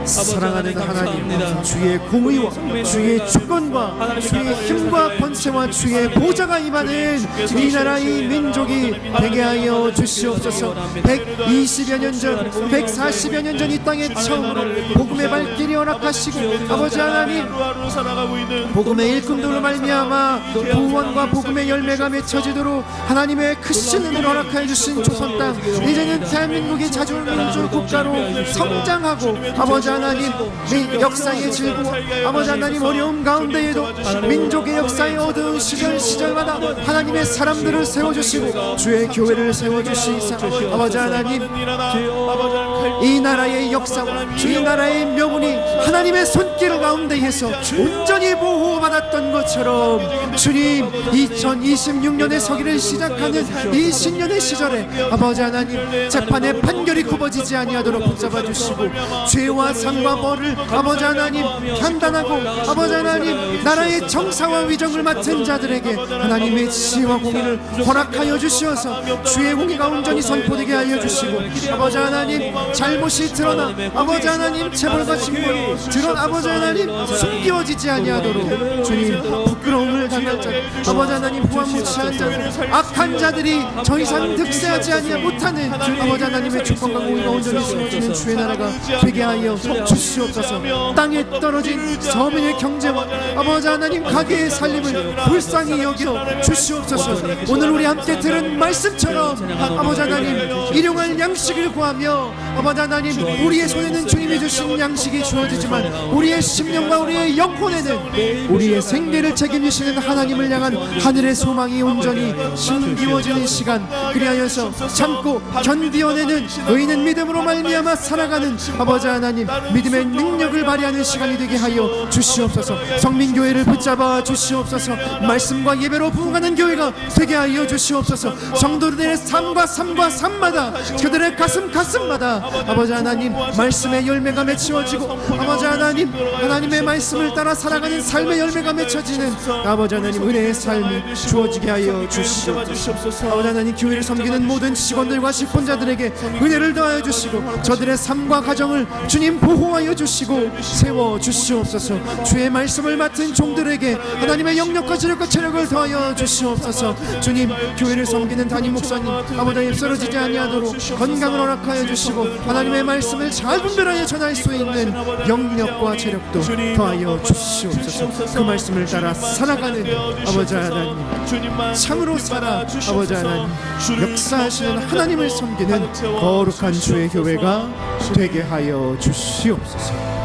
사랑하는 하나님, 주의 공의와 주의 주권과 주의 힘과 권세와 주의 보좌가 임하는 이 나라 이 민족이 되게 하여 주시옵소서. 120여 년 전, 140여 년 전 이 땅에 처음으로 복음의 발길이 허락하시고, 아버지 하나님, 복음의 일꾼들로 말미암아 구원과 복음의 열매가 맺혀지도록 하나님의 크신 은혜를 허락하여 주신 조선 땅, 이제는 대한민국이 자주민주 국가로 성장하고, 아버지 하나님, 역사의 즐거워, 아버지 하나님, 어려움 가운데에도 민족의 역사의 어두운 시절마다 하나님의 사람들을 세워주시고 주의 교회를 세워주시사, 아버지 하나님, 이 나라의 역사와 이 나라의 명운이 하나님의 손길 가운데에서 온전히 보호받았던 것처럼, 주님, 2026년의 서기를 시작하는 이 신년의 시절에 아버지 하나님, 재판의 판결이 굽어지지 아니하도록 붙잡아 주시고, 죄와 상과 벌을 아버지 하나님 판단하고, 아버지 하나님, 나라의 정사와 위정을 맡은 자들에게 하나님의 지혜와 공의를 허락하여 주시어서 주의 공의가 온전히 선포되게 하여 주시고, 아버지 하나님, 잘못이 드러나 아버지 하나님, 재벌과 직분이 드러나 아버지 하나님 숨겨지지 아니하도록, 주님, 부끄러움을 당할 자, 아버지 하나님, 후한무치한 자들, 악한 자들이 더 이상 득세하지 아니하 못하는 아버지 하나님의 주권과 공의가 온전히 세워지는 주의 나라가 되게 하여 주시옵소서. 땅에 떨어진 서민의 경제와 아버지 하나님 가게의 살림을 불쌍히 여겨 주시옵소서. 오늘 우리 함께 들은 말씀처럼 아버지 하나님, 일용할 양식을 구하며, 아버지 하나님, 우리의 손에는 주님이 주신 양식이 주어지지만 우리의 심령과 우리의 영혼에는 우리의 생계를 책임지시는 하나님을 향한 하늘의 소망이 온전히 심기워지는 시간, 그리하여서 참고 견디어내는 의인은 믿음으로 말미암아 살아가는 아버지 하나님, 믿음의 능력을 발휘하는 시간이 되게 하여 주시옵소서. 성민교회를 붙잡아 주시옵소서. 말씀과 예배로 부흥하는 교회가 되게 하여 주시옵소서. 성도들의 삶마다, 그들의 가슴마다 아버지 하나님, 말씀의 열매가 맺혀지고, 아버지 하나님, 하나님의 말씀을 따라 살아가는 삶의 열매가 맺혀지는 아버지 하나님, 은혜의 삶이 주어지게 하여 주시옵소서. 아버지 하나님, 교회를 섬기는 모든 직원들과 직분자들에게 은혜를 더하여 주시고, 저들의 삶과 가정을 주님 보호하여 주시고 세워 주시옵소서. 주의 말씀을 맡은 종들에게 하나님의 영역과 지력과 체력을 더하여 주시옵소서. 주님, 교회를 섬기는 담임 목사님, 아버지 하나님, 쓰러지지 아니하도록 건강을 허락하여 주시고, 하나님의 말씀을 잘 분별하여 전할 수 있는 영역과 체력도 더하여 주시옵소서. 그 말씀을 따라 살아가는 아버지 하나님, 참으로 살아 아버지 하나님, 역사하시는 하나님을 섬기는 거룩한 주의 교회가 되게 하여 주시옵소서.